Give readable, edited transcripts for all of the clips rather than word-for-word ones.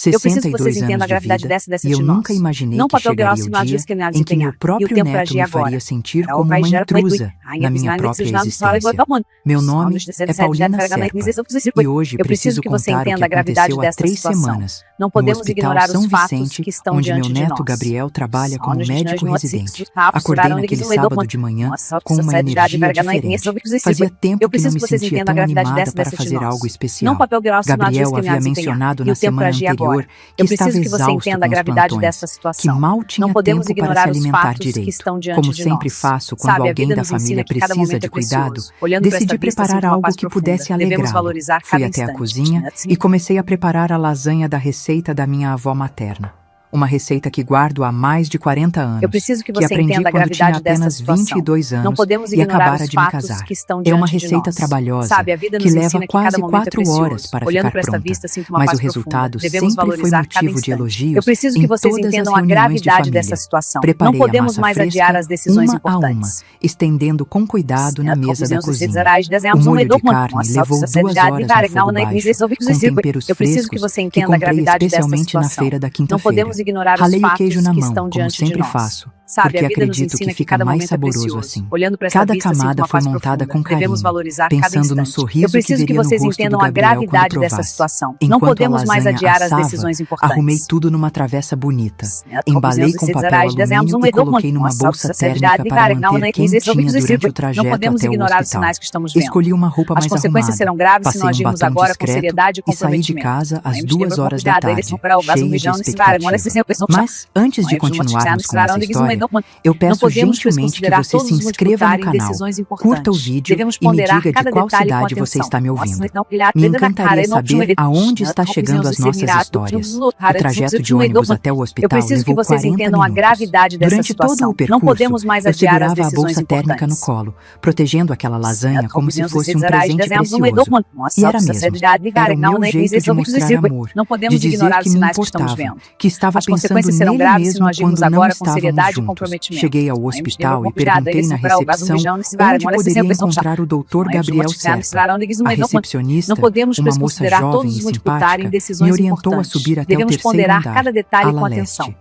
Eu preciso que 62 vocês entendam a anos de gravidade vida, dessa e dessa e eu de nunca nós. imaginei Não que papel grau chegaria o sinal dia diz que em que meu e próprio o tempo para neto agir me agora. faria sentir Era o como vai uma gerar intrusa na minha própria existência. Meu nome é Paulina Serpa, e hoje Eu preciso preciso que você contar o que entenda a gravidade aconteceu há dessa 3 situação. semanas, Não no podemos Hospital ignorar São os fatos Vicente, que estão onde meu diante de neto nós. Gabriel trabalha como Sonhos médico nos residente. rafos, Acordei suraram naquele níqueis, sábado de manhã com uma energia diferente. Fazia tempo Eu que não preciso me que vocês sentia entendam a tão gravidade animada dessa para de fazer nós. algo Não especial. papel grau sinal diz Gabriel que havia mencionado na o tempo para semana agir anterior agora. que Eu estava preciso que você exausto entenda com a os gravidade plantões, dessa que situação. mal Não tinha podemos tempo para se ignorar os alimentar fatos que direito. estão diante Como de sempre nós. faço quando Sabe, a alguém vida da nos ensina família que cada precisa momento de é cuidado, precioso. Olhando para esta decidi vista, preparar sinto uma algo paz que profunda. pudesse Devemos alegrá-lo. valorizar Fui cada até a instante. cozinha e comecei a preparar a lasanha da receita da minha avó materna. Uma receita que guardo há mais de 40 anos, Eu preciso que que você aprendi entenda a quando tinha gravidade dessa apenas situação. 22 Não anos podemos e ignorar acabara os de me fatos casar. que estão É uma diante de receita nós. trabalhosa, Sabe, a vida que nos leva ensina que quase cada momento é 4 horas precioso. para Olhando ficar para esta pronta, vista, sinto uma mas paz o resultado profunda. Devemos sempre foi valorizar cada motivo de instante. elogios Eu preciso em que vocês todas as entendam a reuniões de gravidade dessa família. situação. Não Preparei a podemos massa mais fresca, adiar as decisões uma a uma, importantes. estendendo com cuidado na mesa da cozinha. O O molho de carne levou 2 horas no fogo baixo, com temperos Eu preciso que frescos você que entenda a comprei gravidade dessa especialmente na situação. feira da Não quinta-feira. podemos ignorar os Ralei o fatos queijo na que mão, estão como diante de sempre nós. faço, Sabe, porque a vida nos acredito ensina que fica cada mais momento é saboroso precioso. assim. Olhando para esta Cada vista, sinto camada uma foi paz montada profunda. com Devemos carinho, valorizar cada pensando no instante. sorriso Eu preciso que que veria no vocês rosto do entendam a Gabriel quando gravidade dessa provasse. situação. Não Enquanto a podemos mais lasanha adiar as assava, decisões arrumei importantes. tudo numa travessa bonita. Embalei com papel alumínio e coloquei numa bolsa térmica para manter quentinha durante o Não trajeto podemos até o ignorar os hospital. sinais que estamos vendo. Escolhi uma roupa As mais consequências arrumada, serão graves se passei não um agirmos batom agora com discreto seriedade e e saí de comprometimento. casa às 2 horas da tarde, cheia de expectativa. Mas, antes de continuarmos com essa história, eu peço gentilmente que você se inscreva no canal, curta o vídeo e me diga de qual cidade você está me ouvindo. Me encantaria saber aonde está chegando as nossas histórias. O trajeto de ônibus até o Eu hospital preciso que levou vocês 40 entendam a minutos. gravidade dessa Durante todo situação. o percurso, Não podemos mais eu adiar as segurava a decisões bolsa térmica no importantes. colo, protegendo aquela lasanha como se fosse um presente precioso. E era mesmo. Era o meu jeito de mostrar amor, Não de podemos dizer ignorar que os me sinais que estamos importava, vendo. que estava As pensando consequências serão nele graves se mesmo não agirmos quando não agora com estávamos seriedade e juntos. comprometimento. Cheguei ao hospital e perguntei na recepção onde poderia encontrar o Dr. Gabriel Serpa. A recepcionista, Não podemos uma moça considerar jovem todos e os multiplicar em simpática, decisões me orientou a importantes. subir até o Devemos terceiro ponderar andar, cada detalhe ala com leste. atenção.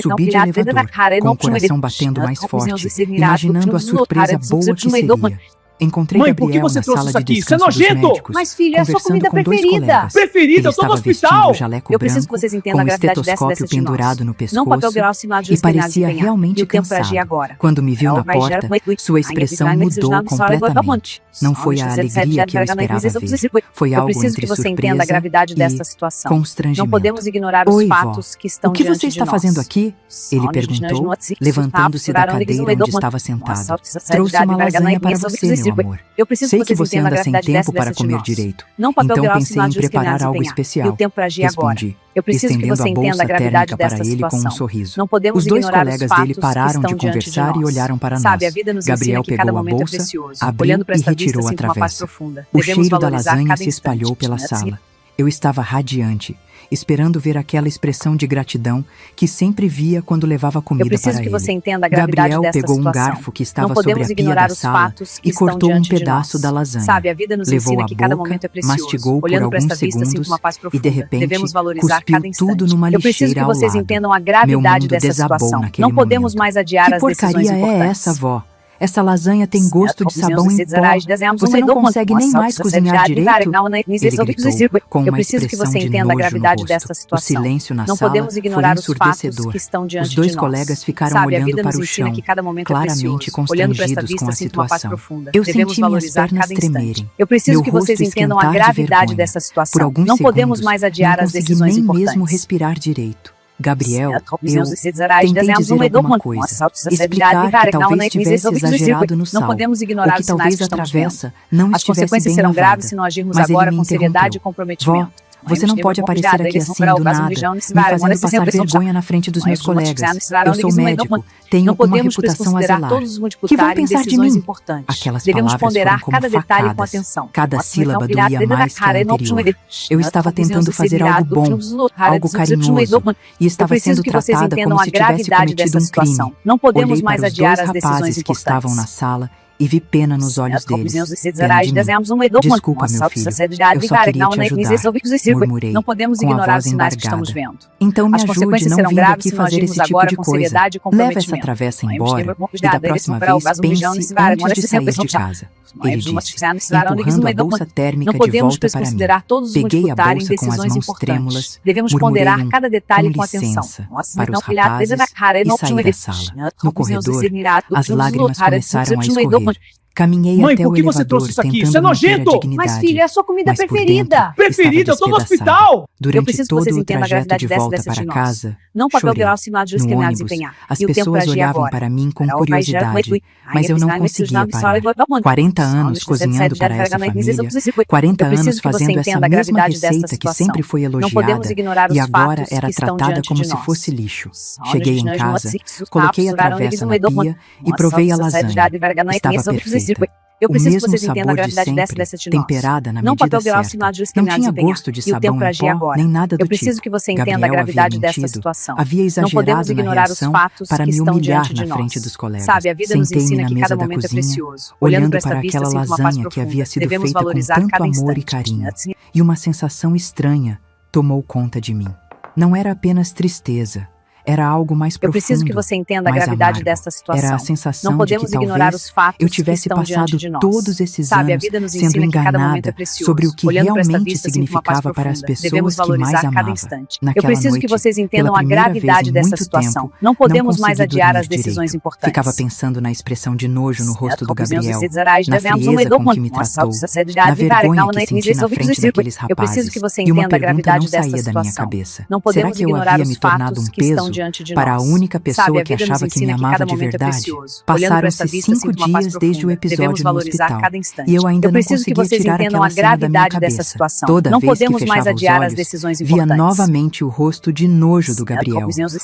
Subi de elevador, com o coração batendo mais forte, imaginando a surpresa boa que seria. Encontrei Mãe, por que Gabriel você na trouxe sala isso de aqui? Isso é descanso dos nojento! médicos, Mas, filho, é a sua conversando comida com 2 preferida. colegas. Preferida, Ele eu tô no estava vestindo hospital. um jaleco Eu preciso que branco, vocês entendam com a um gravidade dessa estetoscópio de nós. pendurado no Não pescoço papel grau sinal de e parecia realmente o tempo para agir cansado. agora. Quando me viu na Vai gerar porta, muito- sua expressão mudou completamente. Não foi a alegria que eu esperava ver. Foi Eu algo preciso entre que você entenda a surpresa gravidade dessa e situação. constrangimento. Não podemos ignorar os Oi, vó. fatos que estão O que diante você está de fazendo nós. aqui? Ele perguntou, levantando-se da cadeira onde estava sentado. Trouxe uma lasanha para você, meu amor. Eu preciso Sei que que vocês você entendam a anda sem gravidade tempo dessa para de comer nós. direito. Não papel Então grau pensei sinal em de preparar algo E o especial. tempo para agir agora. Respondi, Eu preciso que estendendo você a entenda bolsa a gravidade térmica para dessa ele com um situação. sorriso. Não podemos Os 2 ignorar colegas os fatos dele que pararam estão de diante conversar de e nós. olharam para Sabe, a nós. vida nos Gabriel ensina que cada pegou a momento é bolsa, precioso. abriu Olhando para e esta vista, retirou a sinto uma paz travessa. profunda. O Devemos cheiro da valorizar lasanha cada se espalhou instante. pela sala. Eu estava radiante, esperando ver aquela expressão de gratidão que sempre via quando levava comida Eu preciso para que você ele. entenda a gravidade Gabriel dessa pegou um situação. garfo que estava Não sobre a podemos pia ignorar da os sala fatos que e estão cortou um diante de pedaço nós. da lasanha. Sabe, a vida nos Levou ensina à que cada boca, momento é precioso. mastigou por Olhando para alguns esta vista, sinto segundos uma paz e profunda. de repente Devemos valorizar cuspiu cada instante. tudo numa Eu preciso lixeira que ao vocês lado. entendam a Meu gravidade mundo dessa desabou situação. naquele Não podemos momento. mais adiar Que as decisões porcaria é importantes. essa, vó? Essa lasanha tem gosto de sabão em pó. Você não consegue nem mais cozinhar direito? Ele gritou com Eu uma preciso que expressão você de entenda a nojo gravidade no dessa rosto. O situação. silêncio na Não sala podemos foi ignorar os fatos ensurdecedor. que estão diante Os 2 de nós. colegas ficaram Sabe, a olhando vida para nos o ensina chão, que cada momento é claramente precioso. Olhando para esta constrangidos vista, com a sinto uma paz situação. profunda. Eu Devemos senti minhas valorizar pernas cada instante. tremerem. Eu preciso Meu que vocês rosto entendam a esquentar de gravidade vergonha. dessa Por situação. alguns Não podemos segundos, mais adiar não as consegui decisões nem importantes. mesmo respirar direito. Gabriel, eu tentei dizer alguma coisa, explicar que talvez tivesse exagerado no Não sal, podemos ou ignorar que os sinais talvez que a estamos travessa vendo. não As estivesse consequências bem serão lavada. graves se não agirmos Mas ele agora me com seriedade e interrompeu. comprometimento. Vó, você não pode aparecer aqui assim do nada, me fazendo passar vergonha na frente dos meus colegas. Eu sou médico, tenho Não uma podemos reputação a considerar zelar. todos os Que vão multiplicar em pensar de decisões mim? importantes. Aquelas Devemos palavras ponderar foram como cada detalhe com facadas. atenção. Cada sílaba doía mais que a anterior. Eu estava tentando fazer algo bom, algo carinhoso, e estava sendo tratada como se tivesse cometido um crime. Não podemos Olhei mais para os adiar 2 as decisões rapazes que estavam na importantes. sala e vi pena nos olhos deles. Pena de mim. Desculpa, meu filho. Eu só queria te ajudar, murmurei, Não podemos com a ignorar voz os sinais que estamos embargada. vendo. Então me As ajude, consequências não serão vindo graves aqui se nós fazer agirmos esse tipo agora de com coisa. seriedade e Leva essa comprometimento. travessa Nós embora devemos e da próxima vez pense antes de sair de casa. Ele disse, empurrando a bolsa térmica Não de podemos volta para mim. desconsiderar todos os Peguei a disputarem bolsa com as decisões mãos importantes. trêmulas, Devemos murmurei ponderar cada detalhe com atenção. licença para os rapazes e saí da sala. No corredor, as lágrimas começaram a escorrer. Caminhei Mãe, até por o que você elevador, trouxe isso aqui? tentando Isso é manter a nojento! dignidade. Mas, filho, é a sua comida Mas por preferida. dentro, Preferida, eu tô no estava hospital! Eu Durante preciso que todo vocês o entendam a trajeto gravidade de volta dessa para de nós. casa, Não papel chorei. viral sinal de No discriminados ônibus, empenhar. as E o tempo pessoas pra agir olhavam agora. para mim com Para o curiosidade, mas eu não conseguia parar. 40 anos cozinhando para essa família, 40 anos fazendo essa mesma receita que sempre foi elogiada e agora era tratada como se fosse lixo. Cheguei em casa, coloquei a travessa na pia e provei a lasanha. Estava perfeita. Eu O preciso que mesmo vocês entendam a sabor de gravidade sempre, dessa de nós. temperada na Não medida papel viral certa. sinal de Não discriminados tinha empenhar. gosto de E o tempo sabão pra em agir pó, agora. nem nada do Eu preciso tipo. que você entenda a Gabriel gravidade havia dessa mentido. situação. Havia Não podemos exagerado na ignorar os reação fatos para que me estão humilhar diante de na frente nós. dos colegas. Sabe, a vida nos Sentei-me ensina na que mesa cada da momento é cozinha, precioso. Olhando olhando para esta para vista, aquela sinto uma paz lasanha que profunda. havia sido Devemos feita com valorizar tanto cada amor e instante. carinho. E uma sensação estranha tomou conta de mim. Não era apenas tristeza. Era algo mais profundo. Eu preciso que você entenda a mais gravidade amargo. dessa situação. Era a sensação Não podemos de que ignorar talvez os fatos eu tivesse que estão passado diante de nós. todos esses Sabe, a anos vida nos sendo ensina que cada momento é enganada precioso. sobre o que Olhando para esta realmente vista, sinto uma paz significava para as profunda. pessoas Devemos que mais valorizar cada amava. instante. Eu Naquela preciso que noite, vocês entendam pela a primeira gravidade vez em dessa muito situação. tempo, Não podemos não mais consegui adiar dormir as decisões direito. importantes. Ficava pensando na expressão de nojo no rosto do Gabriel, na frieza com com que me tratou, na vergonha que senti na frente daqueles Eu preciso que rapazes, você e uma entenda a pergunta gravidade não dessa saía da minha situação. cabeça. Não Será podemos que eu ignorar havia os me tornado fatos um que estão peso diante de para a nós. única Sabe, pessoa a que vida nos achava que me ensina que amava cada de momento é verdade? precioso. Olhando para esta Passaram-se vista, 5 sinto uma paz dias desde o profunda. Devemos episódio no valorizar hospital, cada instante. e eu ainda Eu não preciso que conseguia vocês tirar entendam aquela a cena da minha gravidade dessa cabeça. situação. Toda Não vez que podemos mais fechava os adiar as olhos, decisões via importantes. novamente o rosto de nojo do Gabriel. Ouvia suas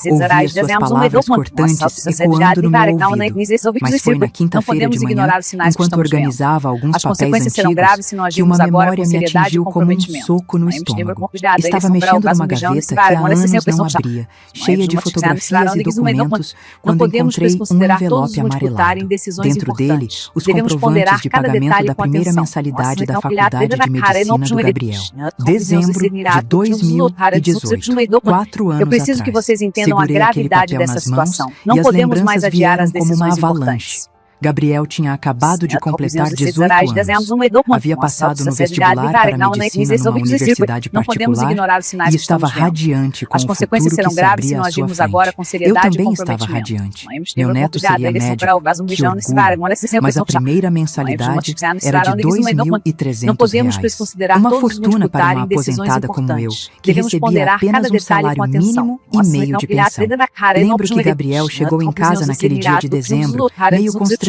palavras cortantes ecoando no meu ouvido. Mas foi na quinta-feira de manhã, enquanto organizava alguns As papéis consequências serão graves se nós antigos, que uma agirmos agora com memória me seriedade e atingiu como um comprometimento. soco no estômago. Estava mexendo numa gaveta que há anos não abria, cheia de fotografias e documentos, quando encontrei um envelope amarelado. Dentro dele, os comprovantes de pagamento da primeira mensalidade da Faculdade de Medicina do Gabriel. Dezembro de 2018, 4 anos Eu preciso que atrás. vocês entendam a Segurei aquele gravidade papel dessa nas mãos situação. e Não as podemos mais lembranças adiar as vieram como uma decisões avalanche. importantes. Gabriel tinha acabado de completar 18 anos. Havia passado no vestibular para medicina numa universidade Não podemos particular ignorar os sinais e que estava estamos vendo. radiante com As o consequências futuro serão que se graves se abria nós à sua agirmos agora com frente. Eu seriedade e também estava comprometimento. radiante. Meu neto seria médico, que orgulho. Mas a primeira mensalidade era de R$ Não podemos 2.300. desconsiderar Uma todos os fortuna para uma disputarem decisões aposentada como eu, importantes. que Devemos recebia ponderar apenas cada um detalhe salário com atenção. mínimo e meio de pensão. Lembro que Gabriel chegou em casa naquele dia de dezembro, meio constrangido,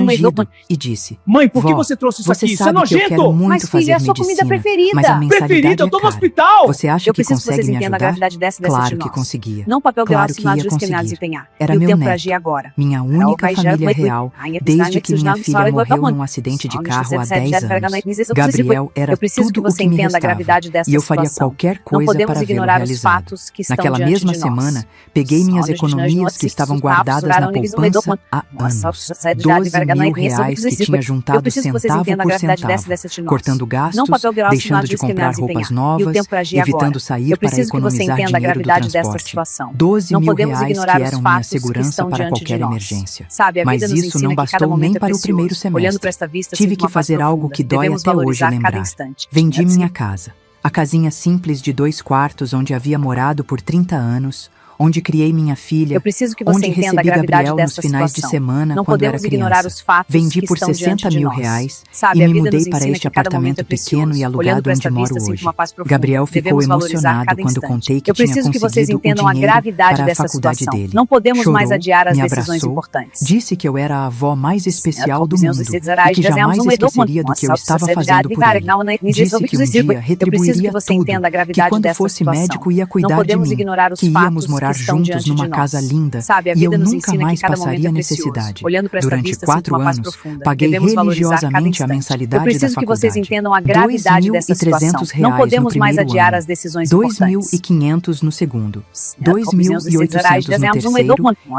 e disse: Mãe, por que Vó, você trouxe isso você aqui? Isso é sabe que eu quero nojento! muito Mas, fazer filha, é a sua comida medicina, preferida. mas a mensalidade Preferida, eu é tô no cara. hospital! Você acha Eu que preciso que vocês consegue me entendam a ajudar? gravidade dessa Claro de que nós. conseguia. Não papel Claro viral que sinal de ia discriminados conseguir. empenhar. Era E o meu tempo pra neto, agir agora. minha única família real, desde que minha filha morreu num num acidente de carro há 10 anos. Gabriel era Eu preciso que tudo o você que me entenda a restava, gravidade dessa e eu faria situação. qualquer Não coisa podemos para vê-lo ignorar os realizado. fatos que estão Naquela diante mesma de nós. semana, peguei minhas economias que estavam guardadas na poupança há anos. R$ 12.000 que tinha juntado centavo por centavo, cortando gastos, deixando de comprar roupas novas, evitando sair para economizar dinheiro do transporte. R$ 12.000 que eram minha segurança para qualquer emergência. Mas isso não bastou nem para o primeiro semestre. Tive que fazer algo que dói até hoje lembrar. Vendi minha casa. A casinha simples de 2 quartos onde havia morado por 30 anos, onde criei minha filha, Eu preciso que você onde entenda a recebi gravidade Gabriel nos dessa finais situação. de semana Não quando era podemos ignorar criança. os fatos Vendi que por estão diante R$ de 60.000 nós. Sabe, e a me vida mudei nos para ensina este que cada momento apartamento é pequeno precioso. e Olhando alugado para onde esta moro vista, sinto hoje. uma paz profunda. Gabriel ficou Devemos valorizar emocionado cada quando instante. contei que Eu tinha preciso que vocês conseguido o entendam a dinheiro gravidade para a dessa faculdade situação. dele. Não podemos mais Chorou, adiar as me decisões abraçou, importantes. disse que eu era a avó mais especial do mundo e que jamais esqueceria do que eu estava fazendo por ele. Disse que um dia retribuiria tudo, que quando fosse médico ia cuidar de mim, que íamos morar morar juntos numa casa linda e eu nunca mais passaria necessidade. Durante 4 anos, paguei religiosamente a mensalidade da faculdade. R$2.300 Não podemos no mais primeiro adiar ano, as decisões importantes. R$2.500 no segundo, R$2.800 no terceiro e R$3.000 no último ano que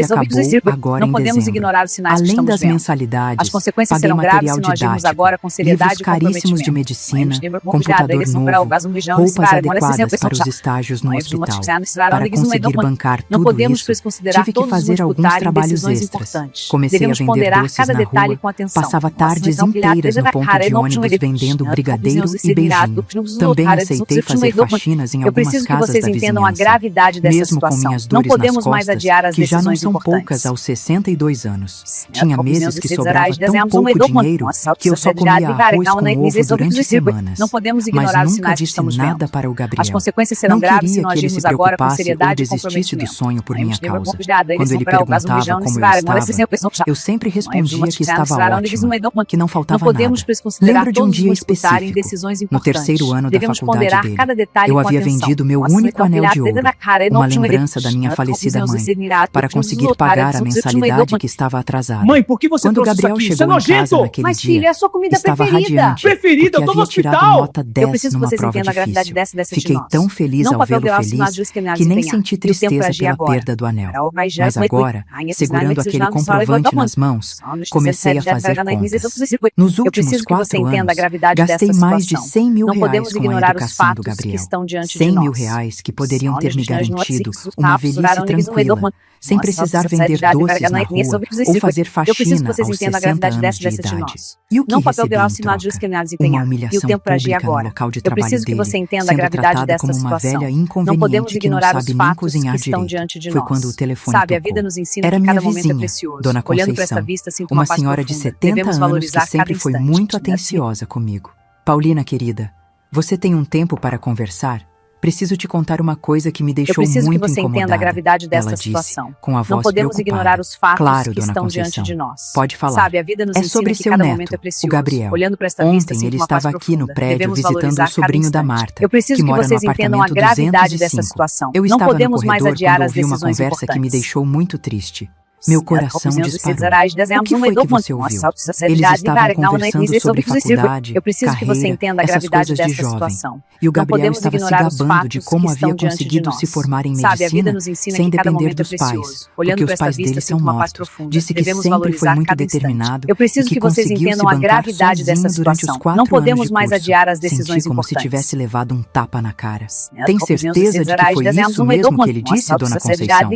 acabou agora Não em podemos dezembro. ignorar os sinais que Além estamos das vendo. mensalidades, As consequências paguei serão graves material se nós agirmos didático, agora com seriedade livros e caríssimos de comprometimento. medicina, computador novo, roupas adequadas para os estágios no hospital. Para conseguir bancar Não tudo podemos isso, desconsiderar tive que todos os fazer alguns multiplicar em trabalhos decisões extras. importantes. Comecei a Devemos vender ponderar doces cada na detalhe rua, com atenção. passava tardes inteiras no ponto de ônibus vendendo brigadeiro e beijinho. Também aceitei fazer faxinas em Eu algumas preciso que casas vocês da entendam a vizinhança. gravidade dessa Mesmo com situação. minhas Não dores podemos nas mais costas, adiar as que já não decisões são importantes. poucas aos 62 anos. Tinha Com meses que os sobrava tão desenhos pouco do dinheiro que eu só comia arroz com ovo durante semanas. Não podemos Mas ignorar os nunca sinais que disse estamos nada vendo. para o Gabriel. As consequências serão Não graves se queria nós que ele se agirmos agora com preocupasse ou seriedade e desistisse do comprometimento. sonho por minha causa. Quando Quando ele perguntava como eu estava, eu sempre respondia que estava ótimo, que não faltava Não podemos nada. desconsiderar Lembro de um todos os dia multiplicar em específico. decisões No importantes. terceiro ano da Devemos faculdade ponderar dele, cada detalhe eu com havia atenção. vendido meu único anel de ouro, uma lembrança da minha falecida mãe, para conseguir pagar a mensalidade que estava atrasada. Mãe, por que você Quando trouxe Gabriel isso aqui? Isso é chegou em casa nojento! naquele Mas, dia, filho, é a sua comida estava preferida. radiante, Preferida, eu porque tô no havia tirado hospital. nota Eu 10 preciso que numa vocês prova entendam a gravidade difícil. dessa decisão Fiquei de nós. tão feliz Não ao papel vê-lo grau feliz assinado que que nem desempenhar. senti E o tempo tristeza pra agir pela agora. perda do anel. Mas Mas agora, segurando aquele comprovante nas mãos, comecei a fazer contas. Nos Eu últimos preciso que você 4 entenda a anos, gravidade gastei dessa mais de situação. R$100 mil Não podemos com a ignorar os educação do fatos que Gabriel. estão diante de R$100 mil nós. que poderiam ter me Só garantido nos uma tapos, velhice viraram tranquila, sem precisar vender doces na rua ou fazer Eu preciso que faxina vocês aos entendam a 60 gravidade anos de dessa de idade. nós. E o que Não papel recebi grau em assinado troca? que Uma desempenhar. E o humilhação tempo pra agir pública no agora. local de Eu trabalho preciso que dele, você entenda a sendo gravidade tratada dessa como uma situação. velha Não podemos inconveniente que não ignorar os sabe nem fatos cozinhar que estão direito. diante de Foi nós. quando o telefone Sabe, a tocou. vida nos ensina Era que minha cada momento é vizinha, precioso. Dona Olhando para essa Conceição, vista, sinto uma uma paz senhora de profunda. 70 Devemos anos que valorizar sempre cada foi instante. muito atenciosa comigo. Paulina, querida, você tem um tempo para conversar? Preciso te contar uma coisa que me Eu deixou preciso que muito você incomodada. entenda a gravidade Ela dessa disse, situação. com a voz Não podemos preocupada. ignorar os fatos Claro, que dona estão Conceição. diante de nós. Pode falar. Sabe, a vida nos É ensina sobre que seu cada neto, momento é precioso. o Gabriel. Olhando para esta vista, Ontem sinto ele uma paz estava aqui no profunda. prédio Devemos visitando valorizar o sobrinho cada da instante. Marta, Eu preciso que que mora no vocês entendam a apartamento gravidade dessa 205. situação. Eu Não estava podemos no mais corredor adiar quando as ouvi uma decisões conversa que me importantes. deixou muito triste. Meu coração disparou. O que foi que você ouviu? Eles estavam conversando sobre faculdade, Eu preciso que você carreira, entenda a essas gravidade coisas de dessa jovem. situação. E o Não Gabriel podemos estava se ignorar os gabando de fatos como que estão havia diante de conseguido nós. se formar em Sabe, a vida medicina nos ensina sem que cada depender momento é dos pais, precioso. Olhando porque para os esta pais vista, dele são sinto uma paz mortos. profunda. Disse que Devemos sempre foi valorizar muito cada instante. determinado Eu e preciso que que vocês conseguiu se entendam a bancar gravidade dessa sozinho durante os situação. 4 Não anos podemos de mais curso. adiar as Senti decisões como se importantes. tivesse levado um tapa na cara. Tem certeza de que foi isso mesmo que ele disse, dona Conceição?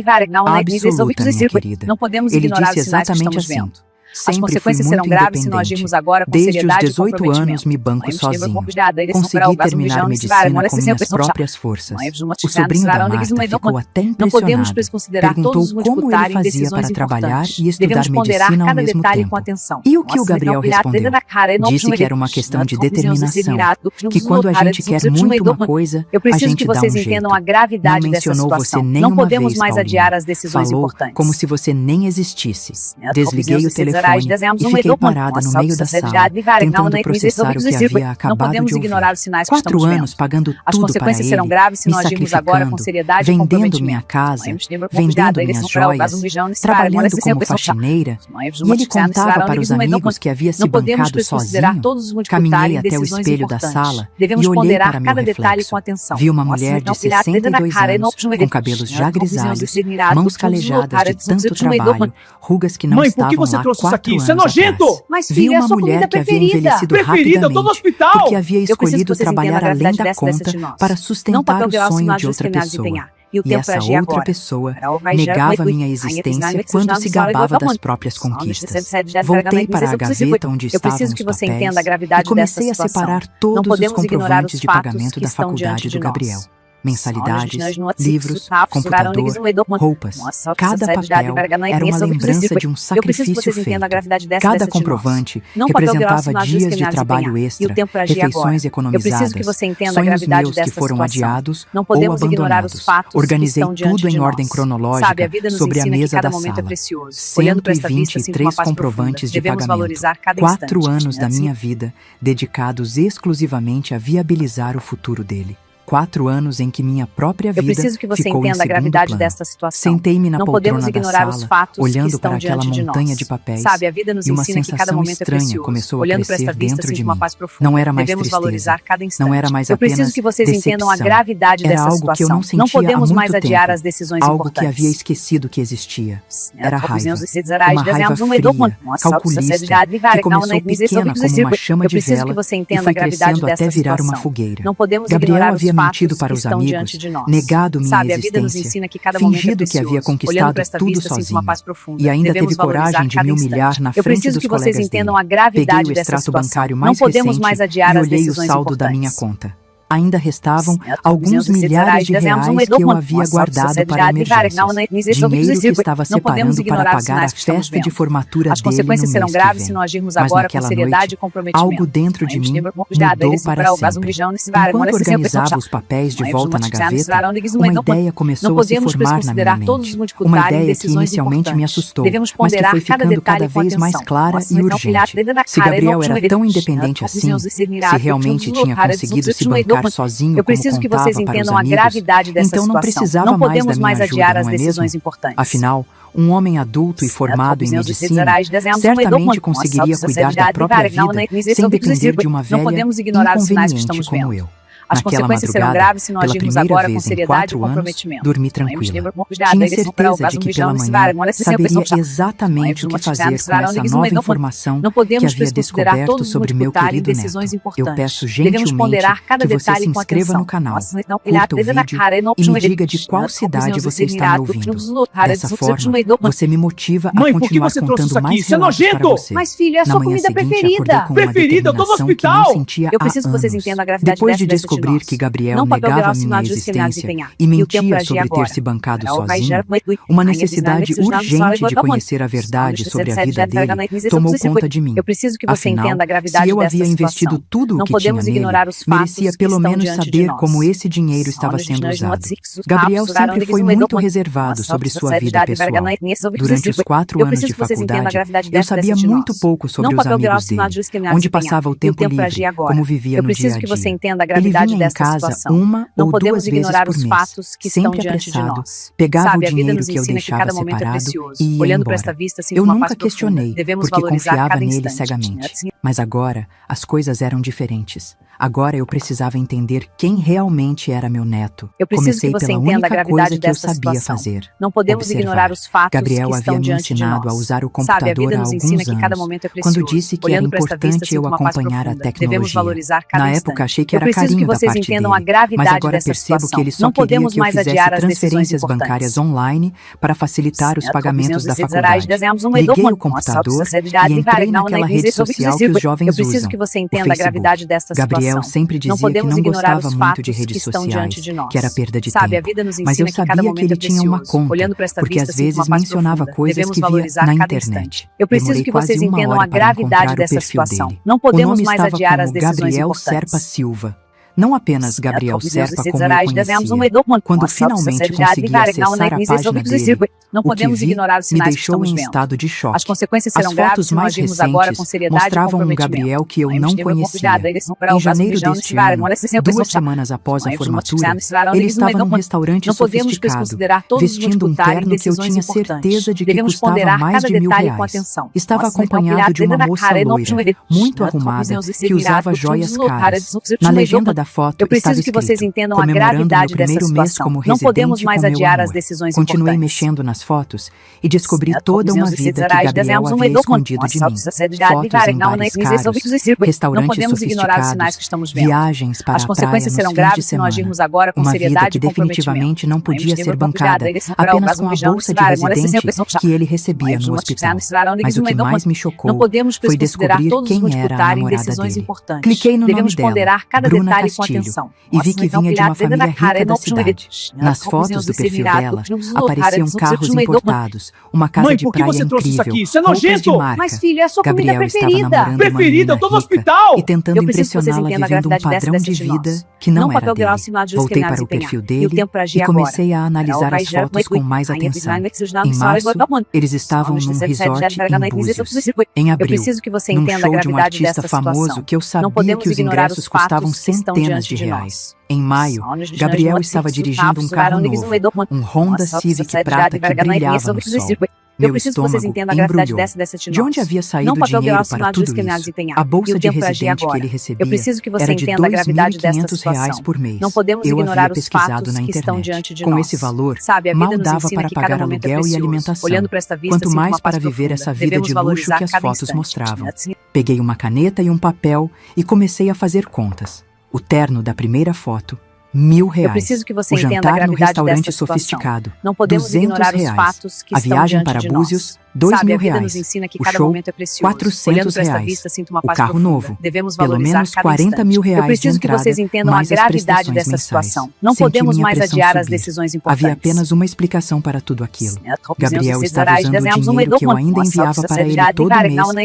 Absoluta, minha querida. Não podemos Ele ignorar disse os sinais que exatamente estamos assim. vendo. As Sempre fui consequências serão muito graves se nós independente. agirmos agora com Desde os seriedade e 18 comprometimento. anos me banco sozinho. Consegui Consegui terminar medicina com minhas próprias forças. O sobrinho da Marta ficou até Não podemos impressionado. desconsiderar Perguntou todos os como ele multiplicar em fazia decisões para trabalhar importantes. e estudar Devemos ponderar medicina ao cada mesmo detalhe tempo. com atenção. E o que o Gabriel respondeu? Disse que era uma questão de determinação, que quando a gente quer muito uma coisa, Eu a preciso gente que dá um vocês jeito. entendam a gravidade Não dessa mencionou situação. você nem Não uma podemos vez, mais Paulina. adiar as decisões Falou importantes. como se você nem existisse. Desliguei o Não telefone e fiquei parada no meio da sala, tentando processar o que havia acabado podemos de ouvir. ignorar os sinais que 4 estamos anos vendo. pagando As tudo para consequências ele, serão graves se me nós agirmos agora com sacrificando, seriedade e vendendo comprometimento. minha casa, vendendo minhas joias, trabalhando como faxineira, e ele contava para os amigos que havia se Não podemos bancado sozinho. desconsiderar todos os multiplicar Caminhei em até o decisões espelho da importantes. sala Devemos e olhei ponderar para meu cada detalhe reflexo. com atenção. Vi uma mulher de 62 anos, com cabelos já grisalhos, mãos calejadas de tanto trabalho, rugas que não Mãe, por que estavam você lá trouxe isso 4 aqui? Isso é anos nojento! atrás. Mas, Vi filho, é a uma sua mulher comida que havia preferida. envelhecido Preferida, eu tô no rapidamente, hospital! porque havia Eu preciso que escolhido vocês trabalhar entendam a além gravidade da dessa conta de nós. para Não sustentar papel o grau sonho assinado de outra discriminado pessoa. desempenhar. E o E tempo essa pra agir outra agora. pessoa negava minha existência quando se gabava das próprias conquistas. Voltei para a gaveta onde Eu estavam preciso os que você papéis entenda a e gravidade comecei dessa a situação. separar Não todos os podemos ignorar comprovantes os de fatos pagamento que da estão faculdade diante do de Gabriel. nós. Mensalidades, livros, computador, roupas. Cada papel era uma lembrança de um sacrifício feito. Cada comprovante representava dias de trabalho extra, refeições economizadas, sonhos meus que foram adiados ou abandonados. Organizei tudo em ordem cronológica sobre a mesa da sala. 123 comprovantes de pagamento. 4 anos da minha vida dedicados exclusivamente a viabilizar o futuro dele. 4 anos em que minha própria Eu vida preciso que você ficou em entenda a segundo gravidade plano. desta situação. Sentei-me na Não poltrona podemos da ignorar os sala, fatos que olhando estão para aquela diante de montanha nós. de papéis, Sabe, a vida nos e uma ensina que cada sensação momento é estranha precioso. começou a Olhando para crescer esta vista, dentro sinto de uma mim. paz profunda. Não era mais Devemos tristeza. valorizar cada instante. Não era mais Eu preciso apenas que vocês entendam a decepção. gravidade Era dessa algo que eu situação. não sentia Não podemos há mais muito adiar tempo. as decisões Algo importantes. que havia esquecido que existia. Era raiva. Uma raiva Eu fria, que começou pequena como uma chama de preciso vela que você e entenda a foi gravidade crescendo dessa até virar uma situação. fogueira. Não podemos Gabriel ignorar os havia fatos mentido para que os estão amigos, diante de nós. negado minha Sabe, a vida nos existência, ensina que cada momento é fingido que precioso. havia Olhando conquistado para esta tudo vista, sinto uma sozinho. paz profunda. E ainda Devemos teve coragem valorizar de cada me humilhar instante. na Eu frente preciso dos que vocês colegas entendam dele. a gravidade Peguei o dessa extrato situação. bancário Não mais podemos recente mais adiar e as olhei o decisões saldo da minha importantes. conta. Ainda restavam alguns milhares de reais que eu havia guardado para emergências. Dinheiro que estava separando para pagar a festa de formatura As dele no consequências serão mês graves que se vem. não agirmos Mas agora com naquela seriedade e noite, comprometimento. algo dentro de mim mudou para sempre. Enquanto organizava os papéis de volta na gaveta, uma ideia começou a se formar na minha mente. Uma ideia que inicialmente me assustou, mas que foi ficando cada vez mais clara e urgente. Se Gabriel era tão independente assim, se realmente tinha conseguido se bancar sozinho como contava para os amigos, então não precisava mais da minha ajuda, não é mesmo? Afinal, um homem adulto e formado em medicina certamente conseguiria cuidar da própria vida sem depender de uma velha inconveniente como eu. As Naquela consequências serão madrugada, graves se não pela agirmos primeira agora com vez em seriedade e 4 anos, comprometimento. dormi tranquila. Tinha certeza de que pela manhã saberia exatamente o que fazer com essa nova informação Não que podemos havia considerar descoberto todos sobre meu disputar em querido decisões neto. importantes. Eu peço Devemos gentilmente ponderar cada que você detalhe se com inscreva atenção. no canal, Nossa, não, curta o vídeo e me diga de qual cidade você está me ouvindo. Dessa forma, você me motiva a Mãe, por que continuar você trouxe contando isso aqui? mais Isso é relatos para nojento! você. Mas, filho, é a Na sua manhã comida seguinte, preferida. acordei com uma Preferida, eu tô no determinação que hospital. não sentia Eu preciso há que vocês anos. entendam a gravidade Depois de dessa de descobrir nós. que Gabriel Não papel negava grau, minha sinal de discriminados existência empenhar. e E o tempo mentia agir sobre ter agora. se bancado Ela vai sozinho, gerar uma necessidade urgente de conhecer a verdade sobre a vida dele tomou conta de mim. Eu preciso que você Afinal, entenda a gravidade se eu dessa havia situação. investido tudo o Não que tinha podemos nele, ignorar os fatos merecia que pelo estão menos diante de saber nós. como esse dinheiro estava sendo usado. Gabriel sempre foi muito reservado sobre sua vida pessoal. Durante os 4 anos de faculdade, eu sabia muito pouco sobre os amigos dele, onde passava o tempo livre, como vivia no dia a dia. Ele vinha em casa uma ou 2 vezes por mês, sempre apressado, pegava o dinheiro que eu deixava separado e ia embora. Eu nunca questionei, porque confiava nele cegamente. Mas agora, as coisas eram diferentes. Agora eu precisava entender quem realmente era meu neto. Eu preciso Comecei que você pela entenda a única gravidade coisa que eu dessa sabia situação. fazer. Não podemos Observar. ignorar os fatos Gabriel que estão havia me diante de ensinado nós. a usar o Sabe, a computador vida há nos alguns ensina que cada anos, momento é precioso. quando disse que era Olhando para esta vista, importante eu sinto uma paz acompanhar a profunda. Devemos tecnologia. valorizar cada Na instante. época achei que Eu era preciso carinho que da vocês parte entendam dele, a gravidade mas agora dessa percebo situação. que ele só Não queria podemos que eu mais fizesse adiar as decisões transferências importantes. bancárias online para facilitar os pagamentos da faculdade. Liguei Liguei o computador e entrei naquela rede social que os jovens Eu preciso usam, que você o entenda a Facebook. gravidade dessa Gabriel situação. sempre dizia Não podemos que não ignorar gostava os muito de fatos redes que estão sociais, diante de nós. que era perda de Sabe, tempo. a vida nos Mas eu ensina que cada sabia que momento ele é tinha uma precioso. conta, Olhando para esta porque vista, às sinto uma vezes paz mencionava profunda. coisas Devemos que via valorizar na cada internet. instante. Eu preciso Demorei que quase vocês 1 entendam hora a para gravidade encontrar o dessa perfil situação. dele. Não O podemos nome mais estava adiar as como decisões Gabriel importantes. Serpa Silva. Não apenas Gabriel Serpa como eu conhecia. Quando finalmente consegui acessar a página dele, não o que podemos vi ignorar os me sinais que deixou estamos em vendo. estado de choque. As consequências serão As graves fotos se não mais agirmos agora com recentes seriedade e mostravam um comprometimento. Gabriel que eu não conhecia. Em janeiro deste ano, 2 semanas após a formatura, ele estava num restaurante Não podemos sofisticado, desconsiderar todos os vestindo um disputar em terno que eu decisões tinha importantes. certeza de que Devemos custava ponderar mais cada de R$1.000. detalhe com atenção. Estava Nossa, acompanhado de uma moça loira, muito arrumada, que usava joias caras. Na legenda da foto Eu estava preciso que vocês escrito: entendam a comemorando gravidade meu dessa primeiro mês situação. como Não podemos residente mais com meu adiar amor. as decisões Continuei importantes. mexendo nas fotos e descobri toda uma vida que Gabriel havia escondido de mim. Fotos em bares caros, Não restaurantes podemos ignorar os sinais sofisticados, que estamos vendo. viagens para As a praia consequências nos serão fins graves de se não semana. agirmos agora com Uma vida seriedade que e comprometimento. definitivamente não podia ser bancada Eles são apenas com a para o bolsa de Gabriel residente que ele recebia no hospital. Mas o que mais me Não chocou podemos foi desconsiderar descobrir todos os quem era a disputar em namorada decisões dele. importantes. Cliquei no nome Devemos dela, ponderar cada Bruna detalhe com Castilho, atenção. e vi que vinha de uma família rica da cidade. Nas fotos do perfil dela, apareciam carros importados, uma casa Mãe, de por que praia você trouxe isso incrível, aqui? Isso é roupas de nojento! marca. Mas, filho, é a sua comida Gabriel estava preferida. namorando Preferida, eu tô no uma menina rica hospital! e tentando Eu preciso que vocês impressioná-la entendam a vivendo um gravidade padrão dessa de de nós. vida que não Não era papel grau, dele. sinal de Voltei para o desempenhar. perfil E o dele tempo para agir e comecei a analisar agora. as fotos com mais atenção. Em março, eles estavam num resort em Búzios. Em Eu abril, preciso que você num entenda a show de um gravidade artista dessa famoso situação. que eu Não sabia podemos que os ignorar ingressos os fatos custavam que estão centenas centenas de reais. Em maio, Gabriel estava dirigindo um carro novo, um Honda Civic prata que brilhava no sol. Meu estômago embrulhou. De onde havia saído o dinheiro para tudo isso? A bolsa de residente que ele recebia era de R$2.500 por mês. Eu havia pesquisado na internet. Com esse valor, mal dava para pagar aluguel e alimentação, quanto mais para viver essa vida de luxo que as fotos mostravam. Peguei uma caneta e um papel e comecei a fazer contas. O terno da primeira foto, R$1.000. Eu preciso que você o entenda a jantar no gravidade restaurante dessa situação. sofisticado, Não podemos ignorar os R$200. fatos que A estão viagem diante para de Búzios, nós. Sabe, a vida R$2.000. nos ensina que O cada show, momento é precioso. R$400. Olhando para esta vista, sinto uma O paz carro profunda. novo, Devemos pelo valorizar menos cada R$40 mil instante. Eu de preciso que entrada, vocês entendam a mais as gravidade prestações dessa mensais. situação. Não Senti podemos minha mais pressão adiar as subir. decisões importantes. Havia apenas uma explicação para tudo aquilo. Gabriel estava usando o dinheiro que eu ainda enviava para ele todo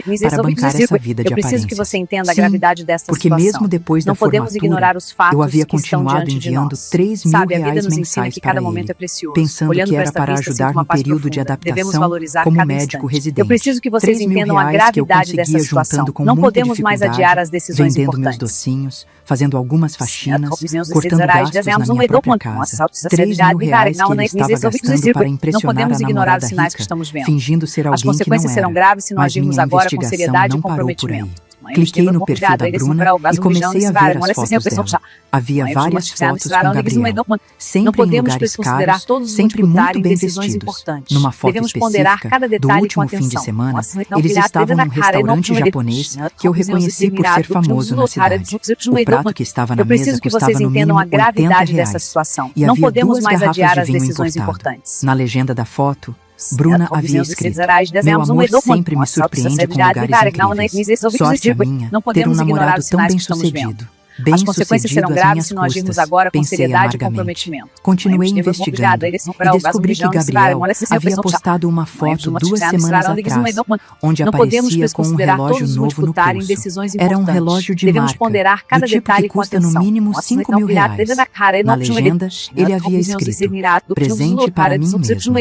mês para bancar essa vida de Eu preciso que você aparências. entenda a Sim, gravidade dessa porque situação. mesmo depois da Não podemos formatura, ignorar os fatos eu havia que estão continuado diante de enviando nós. R$3.000 Sabe, a vida nos ensina mensais que para cada momento ele, é precioso. pensando Olhando que era esta para vista, ajudar sinto uma no paz período de profunda. Devemos adaptação valorizar como cada médico instante. residente. Eu preciso que vocês R$3.000 entendam a que eu gravidade conseguia dessa situação. juntando com Não muita podemos mais dificuldade, adiar as decisões vendendo meus importantes. docinhos, fazendo algumas faxinas, Cortando cortando gastos na minha própria casa. R$3.000 que ele estava gastando para Não impressionar a podemos ignorar namorada os sinais que rica, estamos vendo. fingindo ser As alguém que consequências não serão era. graves se não Mas agirmos minha agora com investigação seriedade e não parou por aí. comprometimento. Cliquei no perfil da Bruna e comecei a ver as fotos dela. Havia várias fotos com Gabriel, sempre em lugares caros, sempre muito bem vestidos. Numa foto específica, do último fim de semana, eles estavam num restaurante japonês que eu reconheci por ser famoso na cidade. O prato que estava na Eu preciso mesa que custava vocês no entendam mínimo a gravidade R$80 dessa situação. e Não havia podemos duas mais garrafas adiar de as vinho decisões importado. importantes. Na legenda da foto, Bruna havia escrito: meu amor sempre me surpreende com lugares incríveis. Sorte a minha ter um namorado tão bem-sucedido. As consequências serão graves se não agirmos agora com pensei seriedade e amargamente. comprometimento. Continuei investigando e descobri que Gabriel havia postado uma foto 2 semanas atrás, onde Não podemos aparecia com um desconsiderar relógio todos os novo no multiplicar em pulso. decisões Era um importantes. relógio de Devemos marca, ponderar cada do tipo detalhe que com custa no atenção. mínimo R$5.000. Na legenda, ele havia escrito: presente para mim mesmo.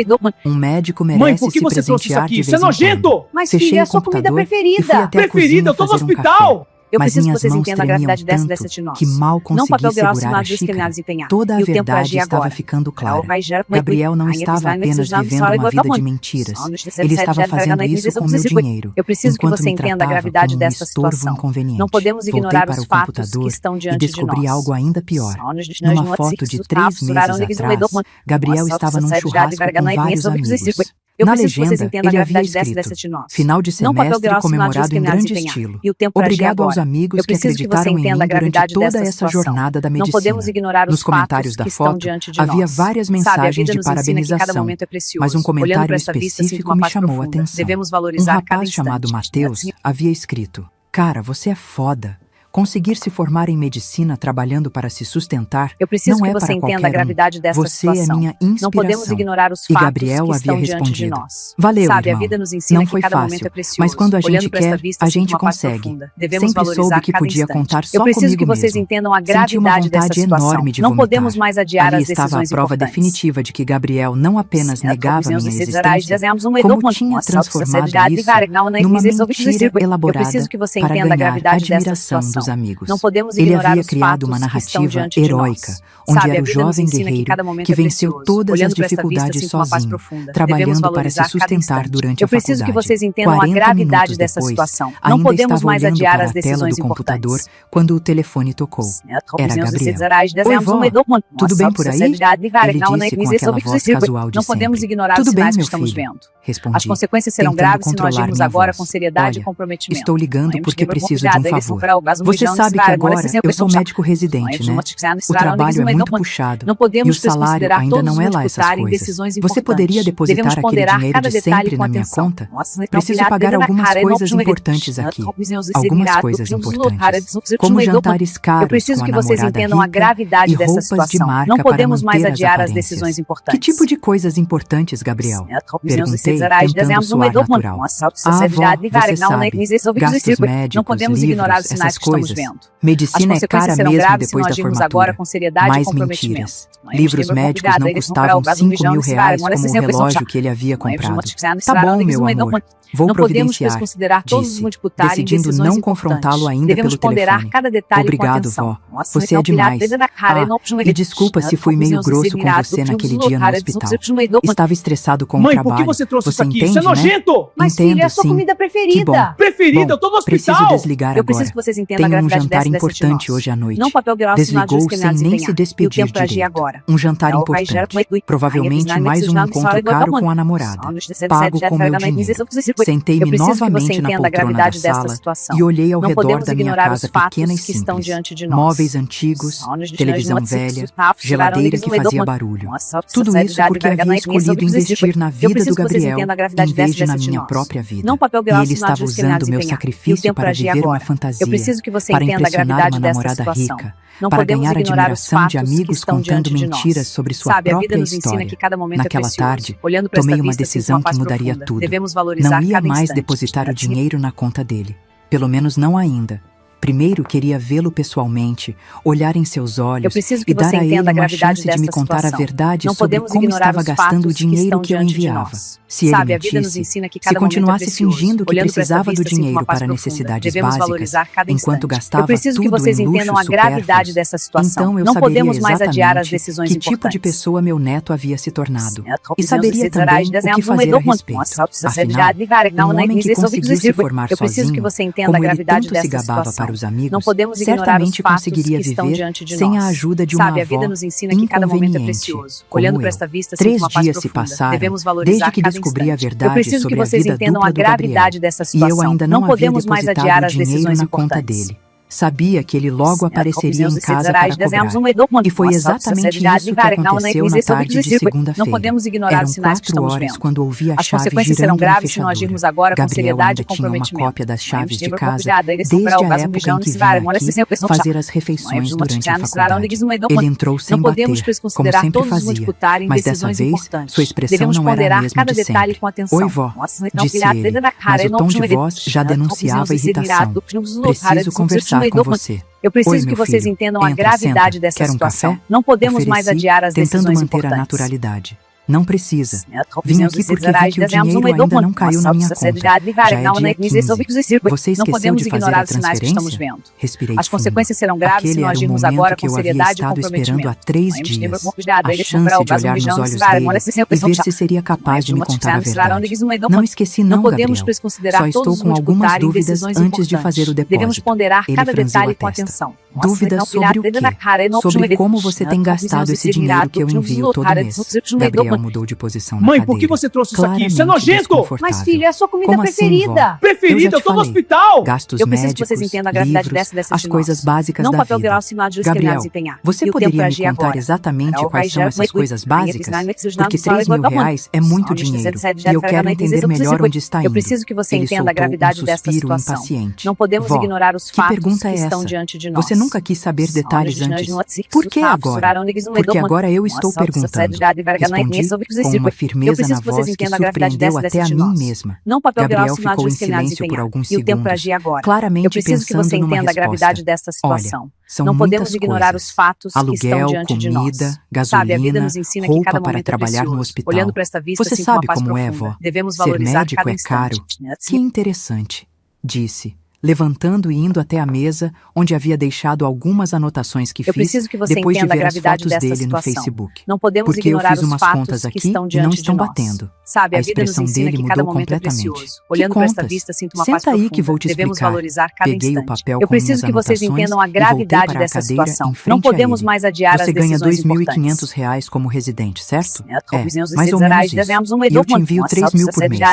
Um médico Mãe, merece por que se você trouxe isso presentear aqui? de Isso é vez em quando. nojento! Mas Fechei filha, é o a sua comida computador e fui preferida. até a cozinha Preferida, eu tô no fazer um hospital! café. Eu Mas preciso que minhas vocês mãos entendam a tremiam gravidade dessa tanto de nós. que mal Não consegui papel segurar grosso a nós xícara. discriminados empenhar. Toda a E o tempo para verdade agir estava agora. ficando clara. Gabriel Gabriel não estava apenas vivendo uma vida de mentiras. Ele estava fazendo isso com meu dinheiro, Eu preciso que enquanto você me entenda a tratava gravidade como um dessa estorvo situação. inconveniente. Não podemos Voltei ignorar para os o fatos computador que estão e diante de descobri nós. algo ainda pior. Numa foto de 3 meses atrás, Gabriel estava num churrasco com vários amigos. Eu Na preciso que vocês legenda, entendam a ele havia gravidade dessa escrito: de nós. final de Não papel semestre grosso nós comemorado em discriminados grande empenhar. estilo. E o tempo para agir Obrigado aos agora. amigos Eu que preciso que você acreditaram em mim entenda a durante gravidade toda dessa essa situação. jornada da Não medicina. podemos ignorar os Nos comentários fatos da que estão foto, diante de havia nós. várias Sabe, a mensagens vida de nos ensina que cada parabenização, momento é precioso. mas um Olhando comentário para esta vista, sinto específico uma me paz chamou a profunda. atenção. Devemos Um valorizar cada rapaz chamado instante. Mateus havia escrito: cara, você é foda. Conseguir se formar em medicina trabalhando para se sustentar Eu preciso não que é você para entenda a qualquer um. gravidade dessa Você situação. é minha inspiração. Não podemos ignorar os E fatos Gabriel que havia estão diante de respondido: nós. valeu, Sabe, irmão. a vida nos ensina Não que foi cada fácil, momento é precioso. mas quando a gente Olhando para esta quer, vista, a sinto gente uma paz consegue. profunda. Devemos Sempre valorizar soube que cada podia instante. contar só Eu preciso comigo que vocês mesmo. entendam a Senti uma gravidade dessa vontade situação. enorme de Não vomitar. podemos mais adiar Ali as estava a decisões prova importantes. definitiva de que Gabriel não apenas negava minha existência, como como tinha transformado isso numa mentira elaborada para ganhar a admiração dos amigos. Não podemos Ele ignorar havia os criado uma fatos que estão narrativa diante de heróica, nós. onde Sabe, era a o vida nos jovem ensina que guerreiro cada momento que é venceu precioso. todas as Olhando para esta vista, dificuldades sinto uma paz sozinho, profunda. trabalhando Devemos para se valorizar cada sustentar instante. durante a Eu preciso que faculdade. vocês entendam a 40 gravidade minutos dessa depois, situação. Não ainda podemos estava mais olhando adiar para as a tela decisões do computador importantes. quando o telefone tocou. Era Gabriel. Oi, vó, tudo bem por aí? Ele disse com aquela voz casual de Não podemos sempre. ignorar Tudo os bem, sinais que meu estamos filho? vendo. Respondi, As consequências serão tentando graves se não controlar agirmos minha agora voz. com seriedade e Olha, comprometimento. estou ligando porque preciso de um favor. Você sabe que agora eu sou médico residente, né? O trabalho é muito puxado Não e o podemos salário desconsiderar ainda todos não é os lá essas multiplicar em coisas. decisões Você importantes. poderia depositar Devemos aquele ponderar dinheiro cada de detalhe sempre com na minha atenção. conta? Nossa, Preciso pagar algumas coisas importantes aqui. Algumas coisas importantes, como jantares Eu caros preciso com a que vocês namorada entendam a rica gravidade e dessa roupas de situação. marca Não para podemos mais manter adiar as aparências. decisões Que importantes. tipo de coisas importantes, Gabriel? Perguntei, tentando soar natural. Ah, vó, você sabe, gastos médicos, Não podemos ignorar os livros, sinais essas que estamos coisas. vendo. Medicina é cara serão mesmo graves se depois não da agirmos formatura. agora com seriedade e Mais comprometimento. mentiras. Livros médicos não custavam R$ 5.000 como o relógio que ele havia comprado. Tá bom, meu amor. Vou Não podemos providenciar, desconsiderar todos os disse, multiplicar em decidindo decisões não confrontá-lo importantes. ainda Devemos pelo ponderar telefone. cada detalhe Obrigado, com atenção. vó. Você é demais. E desculpa se fui meio grosso com você naquele dia no hospital. Estava estressado com o Mãe, trabalho. por que você trouxe isso aqui? entende, Isso é nojento! Né? Mas Entendo, filha, é a sua sim. comida Que preferida. bom. Preferida, eu tô no Preciso hospital! desligar Eu agora. preciso que vocês entendam a Tenho um gravidade jantar dessa importante decisão. hoje à noite. Não papel grau assinado de Desligou sem discriminados nem se empenhar. E o despedir tempo pra agir direito. agora. Um jantar É o importante. Raiger- Provavelmente mais um encontro caro com a namorada. Pago com meu dinheiro. Sentei-me Eu preciso que você novamente na entenda a poltrona da gravidade dessa sala situação. e olhei ao Não redor podemos da minha ignorar casa os fatos pequena e que estão simples. diante de nós. Móveis antigos, televisão velha, geladeira que fazia barulho. Tudo isso porque havia escolhido investir na vida do Gabriel em vez de na minha própria vida. Não papel E grau ele assinado de estava discriminados usando meu empenhar. E o sacrifício tempo pra para agir viver uma agora. fantasia, Eu preciso que você para entenda a impressionar gravidade uma dessa namorada situação. rica, Não para podemos ganhar a ignorar os admiração de fatos que amigos estão contando diante de mentiras nós. sobre sua Sabe, a vida própria nos ensina história. que cada momento Naquela é precioso. tarde, Olhando para tomei esta uma vista, decisão sinto uma que paz mudaria profunda. tudo. Devemos valorizar Não ia cada mais instante. depositar o dinheiro na conta dele. Pelo menos não ainda. Primeiro queria vê-lo pessoalmente, olhar em seus Eu olhos preciso que e dar você a ele entenda a uma gravidade chance de me dessa contar a situação. verdade Não sobre podemos como ignorar estava os gastando o fatos que dinheiro estão que eu diante de enviava. nós. Se ele Sabe, a vida nos mentisse, ensina que se cada momento é continuasse precioso. fingindo que Olhando para esta precisava do vista, sinto uma dinheiro paz para profunda. necessidades Devemos básicas, valorizar cada enquanto instante. gastava Eu preciso que tudo vocês em luxos entendam a gravidade supérfluos, dessa situação. então eu Não saberia podemos mais adiar as exatamente decisões que tipo de importantes. pessoa meu neto havia se tornado. E E saberia também o que fazer a respeito. Afinal, um homem que conseguiu se formar Eu preciso que sozinho, você entenda a como ele gravidade tanto se dessa gabava situação. para os amigos, Não podemos ignorar os certamente fatos conseguiria que estão viver diante de sem nós. a ajuda de uma Sabe, a vida avó nos ensina que cada momento é inconveniente, precioso. como Olhando eu. para esta vista, sinto 3 uma paz dias se profunda. passaram Devemos valorizar desde que cada descobri a instante. verdade Eu preciso que sobre a vocês vida entendam dupla a do Gabriel. gravidade dessa E eu situação. ainda Não não havia podemos mais depositado adiar o as dinheiro decisões na conta importantes. dele. Sabia que ele logo apareceria em casa para cobrar. E foi exatamente isso que aconteceu na tarde de segunda-feira. Não podemos ignorar Eram os sinais que 4 estamos horas vendo. quando ouvi a As chave consequências serão girando na graves se não fechadura. agirmos agora com Gabriel seriedade e ainda tinha uma comprometimento. cópia das chaves de casa Desde desde a época em que vinha aqui fazer as refeições durante a faculdade. Ele entrou sem Não podemos bater, como desconsiderar sempre todos os fazia. multiplicar em Mas dessa decisões vez, importantes. sua expressão Devemos não era a ponderar mesma cada de detalhe sempre. com atenção. Oi, vó, disse ele, mas o tom de voz já denunciava a irritação. Preciso conversar com você. Eu preciso Oi, que meu vocês filho. entendam a Entra, gravidade senta. dessa Quer um situação. café? Não podemos mais Ofereci, adiar as tentando decisões manter a importantes. naturalidade. Não precisa. Vim aqui porque vi que o dinheiro ainda não caiu na minha conta. Já é dia 15. Você Não esqueceu podemos de fazer ignorar a os sinais que estamos transferência? vendo. Respirei As consequências serão graves se Aquele não era o agirmos momento agora que com eu havia seriedade e estado esperando há comprometimento. 3 dias. A chance de olhar nos olhos dele e ver se seria capaz de me contar a verdade. Não esqueci não, Não podemos Gabriel. desconsiderar Só estou todos os com algumas multiplicar em dúvidas decisões antes de importantes. fazer o depósito. Devemos ponderar Ele cada franziu detalhe a com testa. atenção. Dúvidas sobre o quê? Sobre como você tem gastado esse dinheiro que eu envio todo mês. Gabriel mudou de posição na Mãe, cadeira. por que você trouxe isso aqui? Isso é Claramente nojento! desconfortável. Mas filho, é a sua comida Como assim, preferida. vó? Preferida, eu tô no hospital! Gastos Eu preciso médicos, que vocês entendam a gravidade livros, dessa as coisas básicas Não da papel vida. grau assinado de Gabriel, discriminados empenhar. você E o tempo poderia pra me agir contar agora. exatamente quais são essas coisas básicas? Porque Porque R$3.000 é muito dinheiro e eu quero entender melhor onde está indo. Eu preciso que você Ele entenda a soltou gravidade um dessa suspiro situação. impaciente. Não podemos Vó, ignorar os que fatos pergunta é que estão essa? diante de nós. Você nunca quis saber detalhes antes. Por que agora? Porque agora eu estou perguntando. Respondi com uma firmeza na voz que surpreendeu até a mim mesma. Não papel grau Gabriel assinado ficou de em discriminados silêncio por empenhar. alguns E o tempo pra segundos, agir agora. claramente Eu preciso que você pensando numa entenda a gravidade resposta. dessa situação. São Não podemos muitas ignorar coisas. os fatos que estão Aluguel, diante de nós. comida, Sabe, a gasolina, vida nos ensina que roupa cada para momento trabalhar é no precioso. hospital. Olhando para esta vista, Você sinto uma sabe paz como é, profunda. vó. Devemos Ser valorizar médico cada é caro. instante. Que interessante, disse, levantando e indo até a mesa, onde havia deixado algumas anotações que Eu fiz preciso que você depois de entenda a ver as gravidade fotos dessa dele no situação. Facebook. Não podemos Porque eu ignorar fiz os umas fatos contas que aqui estão e diante não de estão nós. batendo. Sabe, A a vida nos expressão ensina dele que cada mudou momento é completamente. precioso. Olhando para esta contas? vista, sinto uma Senta paz aí profunda. que vou te Devemos explicar. valorizar cada Peguei o instante. papel Eu com preciso minhas que vocês anotações entendam a e voltei gravidade para a dessa cadeira situação. em frente Não a podemos ele. mais adiar Você as ganha decisões R$2.500 como residente, certo? importantes. Mais ou menos isso. E eu te envio 3.000 por mês. Isso dá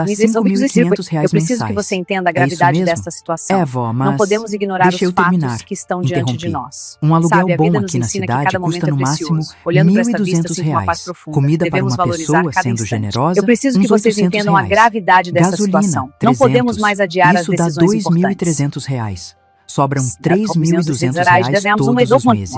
R$5.500 Eu preciso que mensais. você entenda a É isso gravidade mesmo? dessa situação. Vó, mas Não podemos ignorar deixa eu os fatos terminar. que estão diante de Interrompi. nós. Um aluguel Sabe, a bom vida nos aqui na ensina que cidade cada momento custa é no máximo precioso. Olhando para esta vista, R$1.200. sinto uma paz profunda. Comida para Devemos uma valorizar pessoa, cada sendo instante. generosa, Eu preciso que uns vocês R$800. entendam a gravidade dessa Gasolina, situação. Não podemos mais adiar as Isso dá decisões importantes. R$2.300. Sobram R$3.200 todos os meses.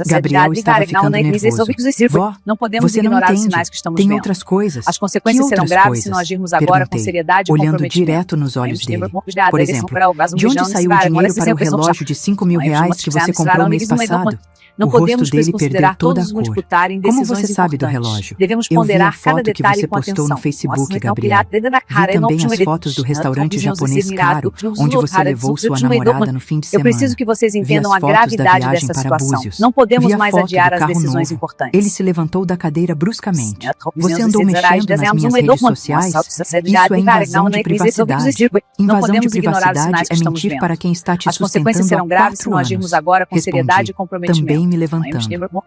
Gabriel estava ficando nervoso. Vó, Não podemos você não ignorar os entende. sinais que estamos Tem vendo. outras coisas. As consequências Que serão outras graves se não coisas? agirmos agora com Perguntei, seriedade e olhando comprometimento. direto nos olhos dele. Por exemplo, de de onde saiu o dinheiro para o relógio de R$5.000 que você comprou mês passado? Não O rosto podemos dele considerar perdeu toda todos a os cor. disputarem Como decisões você sabe do importantes. relógio? Devemos Eu vi a ponderar cada foto que detalhe você com postou atenção. no Facebook, Nossa, Gabriel. Vi também as fotos do restaurante japonês caro, onde você levou sua namorada no fim de Eu semana. preciso que vocês Vi entendam as a fotos da gravidade viagem dessa para situação. Búzios. Não podemos Vi a mais foto adiar do as carro decisões novo. importantes. Ele se levantou da cadeira bruscamente. Você andou mexendo nas minhas redes sociais? Isso é invasão de privacidade. Invasão de privacidade é mentir para quem está te As consequências sustentando serão há graves se 4 não anos. agirmos agora com seriedade e comprometimento. Também me levantando.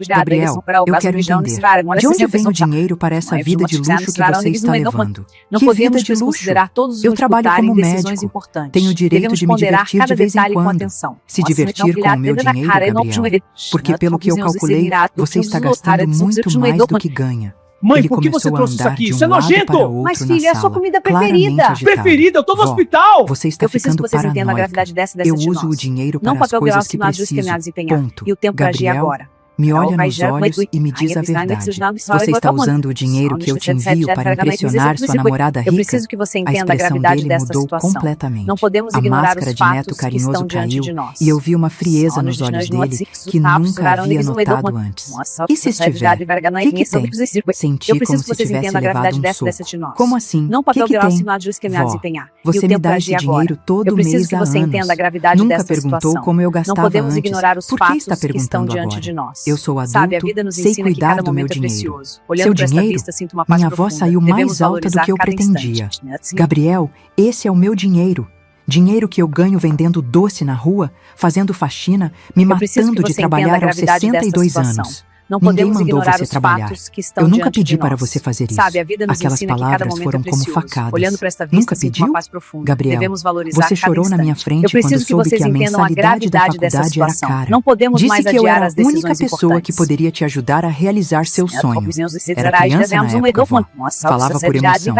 Gabriel, eu quero entender. De onde vem o dinheiro para essa vida de luxo que você está levando? Não Que podemos vida de luxo? considerar todos os Eu trabalho como decisões médico. importantes. Tenho o direito Devemos de me ponderar divertir cada de vez em detalhe com quando. atenção. Se divertir com o meu dinheiro, Gabriel. Porque pelo que eu calculei, você está gastando muito mais do que ganha. Mãe, Ele por que você começou a trouxe isso andar aqui? de Isso é um lado nojento! para outro Mas, na filho, é a sua sala, comida claramente preferida. agitado. Preferida, eu tô no Vó, hospital! Você está Eu preciso ficando que vocês entendam a paranoica. gravidade dessa Eu de uso nós. o dinheiro Não para as papel coisas grosso que e nós preciso. a desempenhar. Ponto. E o tempo para agir Gabriel, agora. me olha nos olhos e me diz a verdade. Você está usando o dinheiro que eu te envio para impressionar sua namorada rica? Eu preciso que você A entenda a expressão gravidade dele dessa mudou situação. completamente. Não podemos A ignorar máscara os de neto fatos que carinhoso estão diante caiu de nós. e eu vi uma frieza nos olhos dele que nunca havia notado antes. E se estiver? O que tem? Senti Eu como preciso se que vocês tivesse entendam a levado gravidade um dessa soco. de nós. Como assim? Não O papel que grosso tem? e nós discriminar Vó, desempenhar. você E o me tempo dá para esse agir agora. dinheiro todo Eu preciso mês que há você anos. entenda a gravidade Nunca dessa perguntou situação. como eu Não gastava podemos antes. ignorar os Por que fatos está que estão perguntando diante agora? de nós. Eu sou Sabe, a adulto, vida nos sei ensina que cuidar cada do meu momento é dinheiro. precioso. Olhando Seu para esta dinheiro? vista, sinto uma paz Minha avó profunda. saiu mais Devemos alta do valorizar que eu cada pretendia. instante. Gabriel, esse é o meu dinheiro. Dinheiro que eu ganho vendendo doce na rua, fazendo faxina, me Eu preciso que matando de você entenda a trabalhar aos gravidade dessa 62 situação. anos. Não Ninguém podemos mandou ignorar você os trabalhar. fatos que estão Eu nunca diante pedi de para nós. você fazer isso. Sabe, a vida nos Aquelas ensina que cada palavras momento foram é como precioso. facadas. Olhando para esta vista, Nunca sinto pediu? uma paz profunda. Gabriel, Devemos valorizar você cada chorou na instante. minha frente Eu preciso quando que soube vocês que a entendam a mensalidade da gravidade dessa faculdade era situação. cara. Não podemos Disse mais que eu adiar era as a única decisões pessoa que importantes. poderia te ajudar a realizar seu sonho. Era criança na época, vó. Falava por emoção.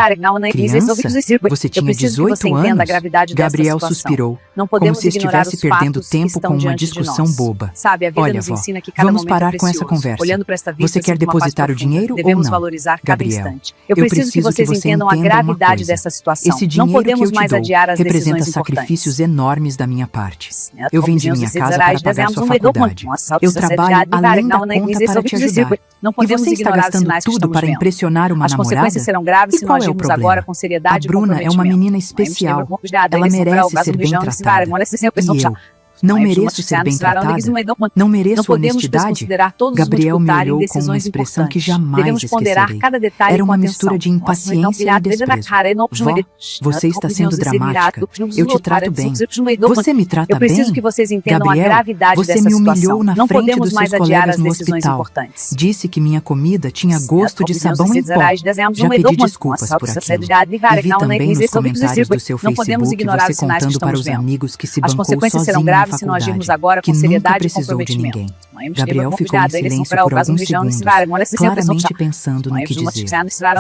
Criança? Você tinha 18 anos? Gabriel suspirou, como se estivesse perdendo tempo com uma discussão boba. Sabe, a vida Olha, nos vó, ensina que cada vamos momento é parar com essa precioso. conversa. Olhando para esta vista, Você quer sinto uma paz depositar o profunda. dinheiro ou Devemos não? valorizar cada Gabriel, instante. Eu preciso que vocês entendam a entenda uma gravidade coisa. dessa situação. Esse Não dinheiro podemos que eu te mais dou adiar as representa decisões sacrifícios importantes. enormes da minha parte. Eu vendi minha casa para pagar sua faculdade. Eu trabalho além da conta para te ajudar. Não E podemos você está ignorar os gastando sinais que tudo estamos para vendo. impressionar uma As namorada? consequências serão graves E se não qual é o agirmos problema? agora com seriedade A Bruna é uma menina especial. Ela merece ser bem tratada. E eu não mereço ser bem tratada? Não mereço Não podemos honestidade? considerar todos Gabriel os me disputarem olhou com uma decisões expressão que importantes. jamais Devemos ponderar esquecerei. cada detalhe Era com uma atenção. mistura de impaciência e desprezo. Vó, você está sendo dramática. Eu te trato bem. Você me trata Eu bem? preciso que vocês entendam Gabriel, a gravidade você dessa me humilhou situação. na Não frente podemos dos mais seus adiar colegas as no decisões hospital. importantes. Disse que minha comida tinha gosto de sabão em pó. Já pedi desculpas por aquilo. E vi também nos comentários do seu Não podemos Facebook ignorar você os sinais que contando para estamos os vendo. amigos que se As bancou consequências serão sozinho na graves se não agirmos faculdade, agora com que nunca seriedade e precisou de comprometimento. ninguém. Gabriel ficou em silêncio por alguns segundos, claramente pensando no que dizer.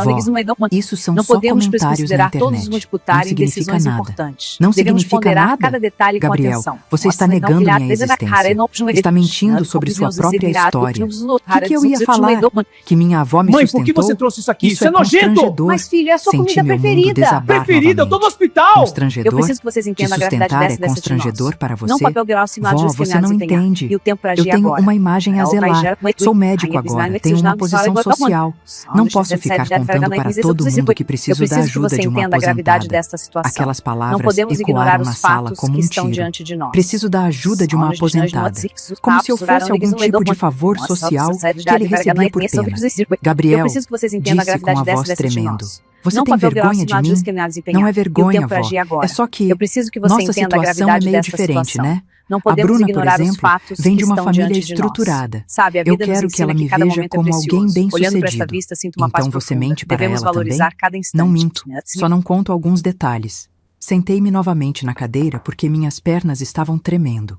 Vó, isso são Não só podemos comentários na considerar todos os internet. Não disputarem significa decisões nada. importantes. Não Devemos significa ponderar nada? cada detalhe com Gabriel, atenção. você está negando minha existência. Está mentindo sobre sua própria história. O que eu ia falar? Que minha avó me Mãe, por sustentou? que você trouxe isso aqui? Isso Isso é nojento! constrangedor. Mas, filho, é a sua Senti comida meu mundo preferida. desabar Preferida, eu tô no novamente. hospital! Constrangedor? Eu preciso que vocês Te entendam a gravidade sustentar é dessa de constrangedor nós. para você? Não papel grosso e não Vó, ajuste você não entende. E o tempo para Eu agir tenho agora. uma imagem a zelar. Sou médico agora, tenho uma posição social. Não posso ficar contando para todo mundo que Eu preciso da preciso que ajuda você de uma entenda a gravidade aposentada. dessa situação. Aquelas Não palavras podemos ignorar ecoaram na os sala fatos como que um estão tiro. diante de nós. Preciso da ajuda de uma aposentada. Como se eu fosse algum tipo de favor social que ele recebia por pena. Eu Gabriel preciso que vocês entendam a disse com gravidade a voz dessa de tremendo. nós. Você Não tem papel grosso vergonha e de não mim? ajuste quem desempenhar. Não é E o vergonha, tempo para vó. agir agora. É só que Eu preciso que você nossa entenda a situação é gravidade meio dessa diferente, situação. né? Não A podemos Bruna, por ignorar os exemplo, fatos vem que de uma estão família diante de nós. estruturada. Sabe, a Eu vida nos quero que ela ensina me cada veja momento é como alguém precioso. bem Olhando para esta sucedido. vista, sinto uma paz Então você profunda. mente para Devemos ela valorizar também? cada instante. Não minto, só não conto alguns detalhes. Sentei-me novamente na cadeira porque minhas pernas estavam tremendo.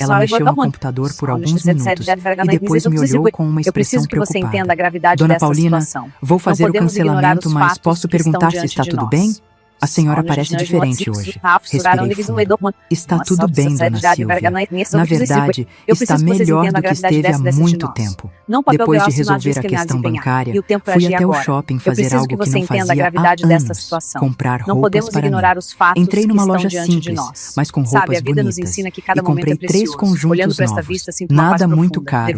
Ela mexeu no computador por alguns minutos e depois me olhou com uma Eu expressão preciso que você entenda preocupada. a gravidade Dona dessa Paulina, situação. vou fazer o podemos ignorar cancelamento, os mas fatos posso que estão perguntar se diante está de tudo nós. bem? A senhora parece diferente hoje. Respirei fundo. Está tudo bem, dona Silvia. Na verdade, está melhor do que esteve há muito tempo. Depois de resolver a questão bancária, fui até o shopping fazer algo que não fazia há anos. Comprar roupas para mim. Entrei numa loja simples, mas com roupas bonitas. E comprei 3 conjuntos novos. Nada muito caro,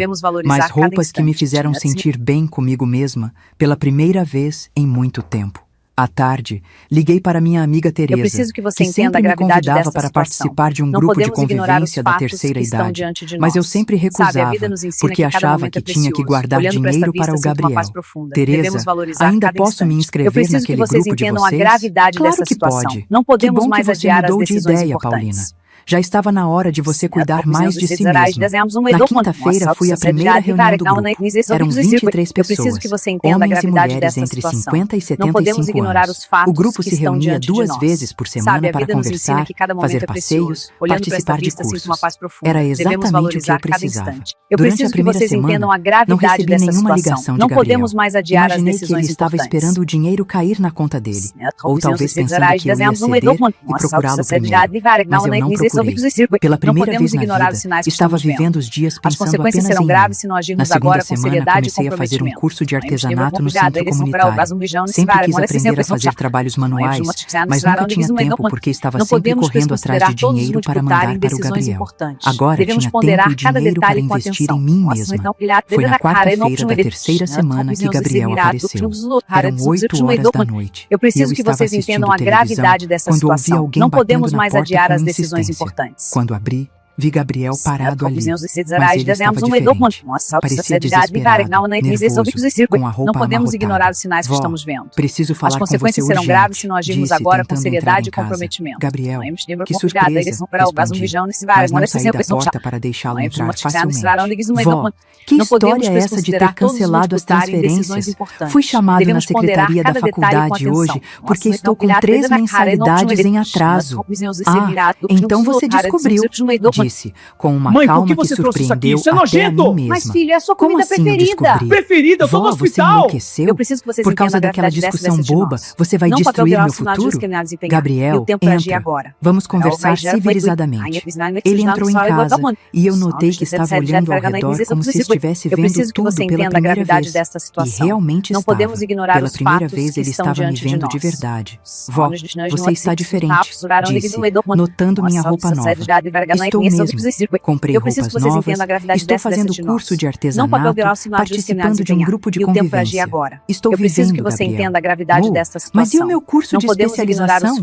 mas roupas que me fizeram sentir bem comigo mesma pela primeira vez em muito tempo. À tarde, liguei para minha amiga Teresa, que sempre me convidava para participar de um grupo de convivência da terceira idade, mas eu sempre recusava, porque achava que tinha que guardar dinheiro para o Gabriel. Teresa, ainda posso me inscrever naquele grupo de vocês? Claro que pode. Que bom que você mudou de ideia, Paulina. Já estava na hora de você cuidar mais de si mesmo. Na quinta-feira, fui à primeira reunião do grupo. Eram 23 pessoas, homens e mulheres entre 50 e 75 anos. O grupo se reunia 2 vezes por semana para conversar, fazer passeios, participar de cursos. Era exatamente o que eu precisava. Durante a primeira semana, não recebi nenhuma ligação de Gabriel. Imaginei que ele estava esperando o dinheiro cair na conta dele. Ou talvez pensando que eu ia ceder e procurá-lo primeiro. Mas eu não procurei. Pela primeira vez na vida, estava vivendo os dias pensando apenas em mim. Na segunda semana, comecei a fazer um curso de artesanato no centro comunitário. Sempre quis aprender a fazer trabalhos manuais, mas nunca tinha tempo porque estava sempre correndo atrás de dinheiro para mandar para o Gabriel. Agora tinha tempo e dinheiro para investir em mim mesma. Foi na quarta-feira da terceira semana que Gabriel apareceu. Eram 8 horas da noite. Eu preciso que vocês entendam a gravidade dessa situação. Não podemos mais adiar as decisões importantes. Quando abri, vi Gabriel parado ali, mas ele estava diferente. Parecia desesperado, nervoso, com a roupa amarrotada. Vó, preciso falar com você urgente, disse, tentando entrar em casa. Gabriel, que surpresa, respondi, mas não saí da porta para deixá-lo entrar facilmente. Vó, que história é essa de ter cancelado as transferências? Fui chamado na secretaria da faculdade hoje porque estou com 3 mensalidades em atraso. Ah, então você descobriu, disse, com uma calma que surpreendeu até a mim mesma. Mas filho, é a sua comida preferida. Preferida, eu tô no hospital. Você enlouqueceu? Por causa daquela discussão boba, você vai destruir meu futuro? Gabriel, entra. Vamos conversar civilizadamente. Ele entrou em casa e eu notei que estava olhando ao redor como se estivesse vendo tudo pela primeira vez. E realmente estava. Pela primeira vez ele estava me vendo de verdade. Vó, você está diferente, disse, notando minha roupa nova. Estou mesmo. Comprei roupas novas, estou fazendo curso de artesanato, participando de um grupo de convivência. Estou vivendo, Gabriel. Mas e o meu curso de especialização?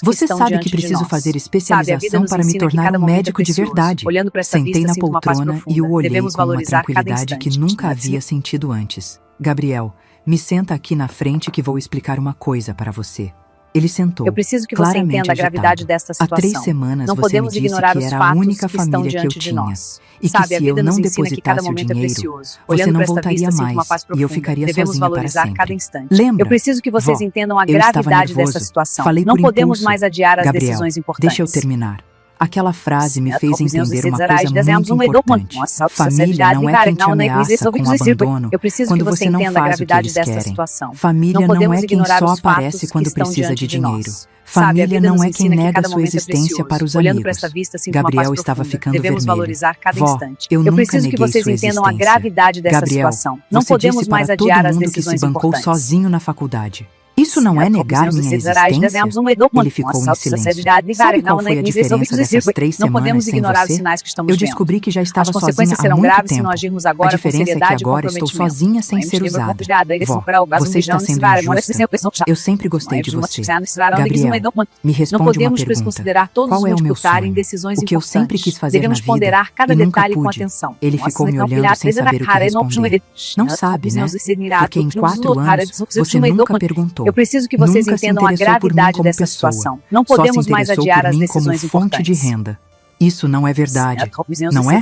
Você sabe que preciso fazer especialização para me tornar um médico de verdade. Sentei na poltrona e o olhei com uma tranquilidade que nunca havia sentido antes. Gabriel, me senta aqui na frente que vou explicar uma coisa para você. Ele sentou. Eu preciso que você entenda a gravidade desta situação. Há 3 semanas você me disse que era a única família que eu tinha. E que se eu não depositasse o dinheiro, você não voltaria mais e eu ficaria sozinha para sempre. Lembra? Eu preciso que vocês entendam a gravidade dessa situação. Não podemos mais adiar as decisões importantes. Deixa eu terminar. Aquela frase me fez entender uma coisa muito importante. Família não é quem te ameaça com abandono quando você não faz o que eles querem. Família não é quem só aparece quando precisa de dinheiro. Família não é quem nega sua existência para os amigos. Gabriel estava ficando vermelho. Vó, eu nunca neguei sua existência. Gabriel, você disse para todo mundo que se bancou sozinho na faculdade. Isso não é negar minha existência? Ele ficou em silêncio. Sabe qual foi a diferença dessas 3 semanas sem você? Eu descobri que já estava sozinha há muito tempo. A diferença é que agora estou sozinha sem ser usada. Vó, você está sendo injusta. Eu sempre gostei de você. Gabriel, me responde uma pergunta. Qual é o meu sonho? O que eu sempre quis fazer na vida e nunca pude? Ele ficou me olhando sem saber o que responder. Não sabe, né? Porque em 4 anos você nunca perguntou. Eu preciso que vocês entendam a gravidade dessa situação. Não podemos mais adiar as decisões importantes. Fonte de renda. Isso não é verdade, não é?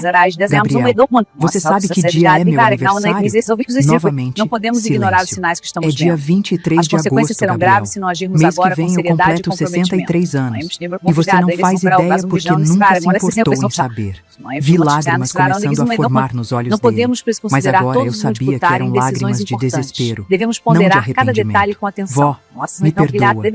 Gabriel, você sabe que dia é meu aniversário? Novamente, não podemos ignorar os sinais que estamos vendo. É dia 23 As de consequências agosto, serão Gabriel. graves se não agirmos Mês agora que vem com eu seriedade e completo 63 anos. E você não Obrigada, faz eles vão ideia para o porque Brasil, nunca se Moraes, importou em sempre saber. Não Vi lágrimas começando a formar nos olhos Não dele. podemos Mas considerar agora eu todos os sabia que disputarem eram decisões lágrimas de importantes. desespero, Devemos não de ponderar cada arrependimento. detalhe com atenção. Vó, me perdoa.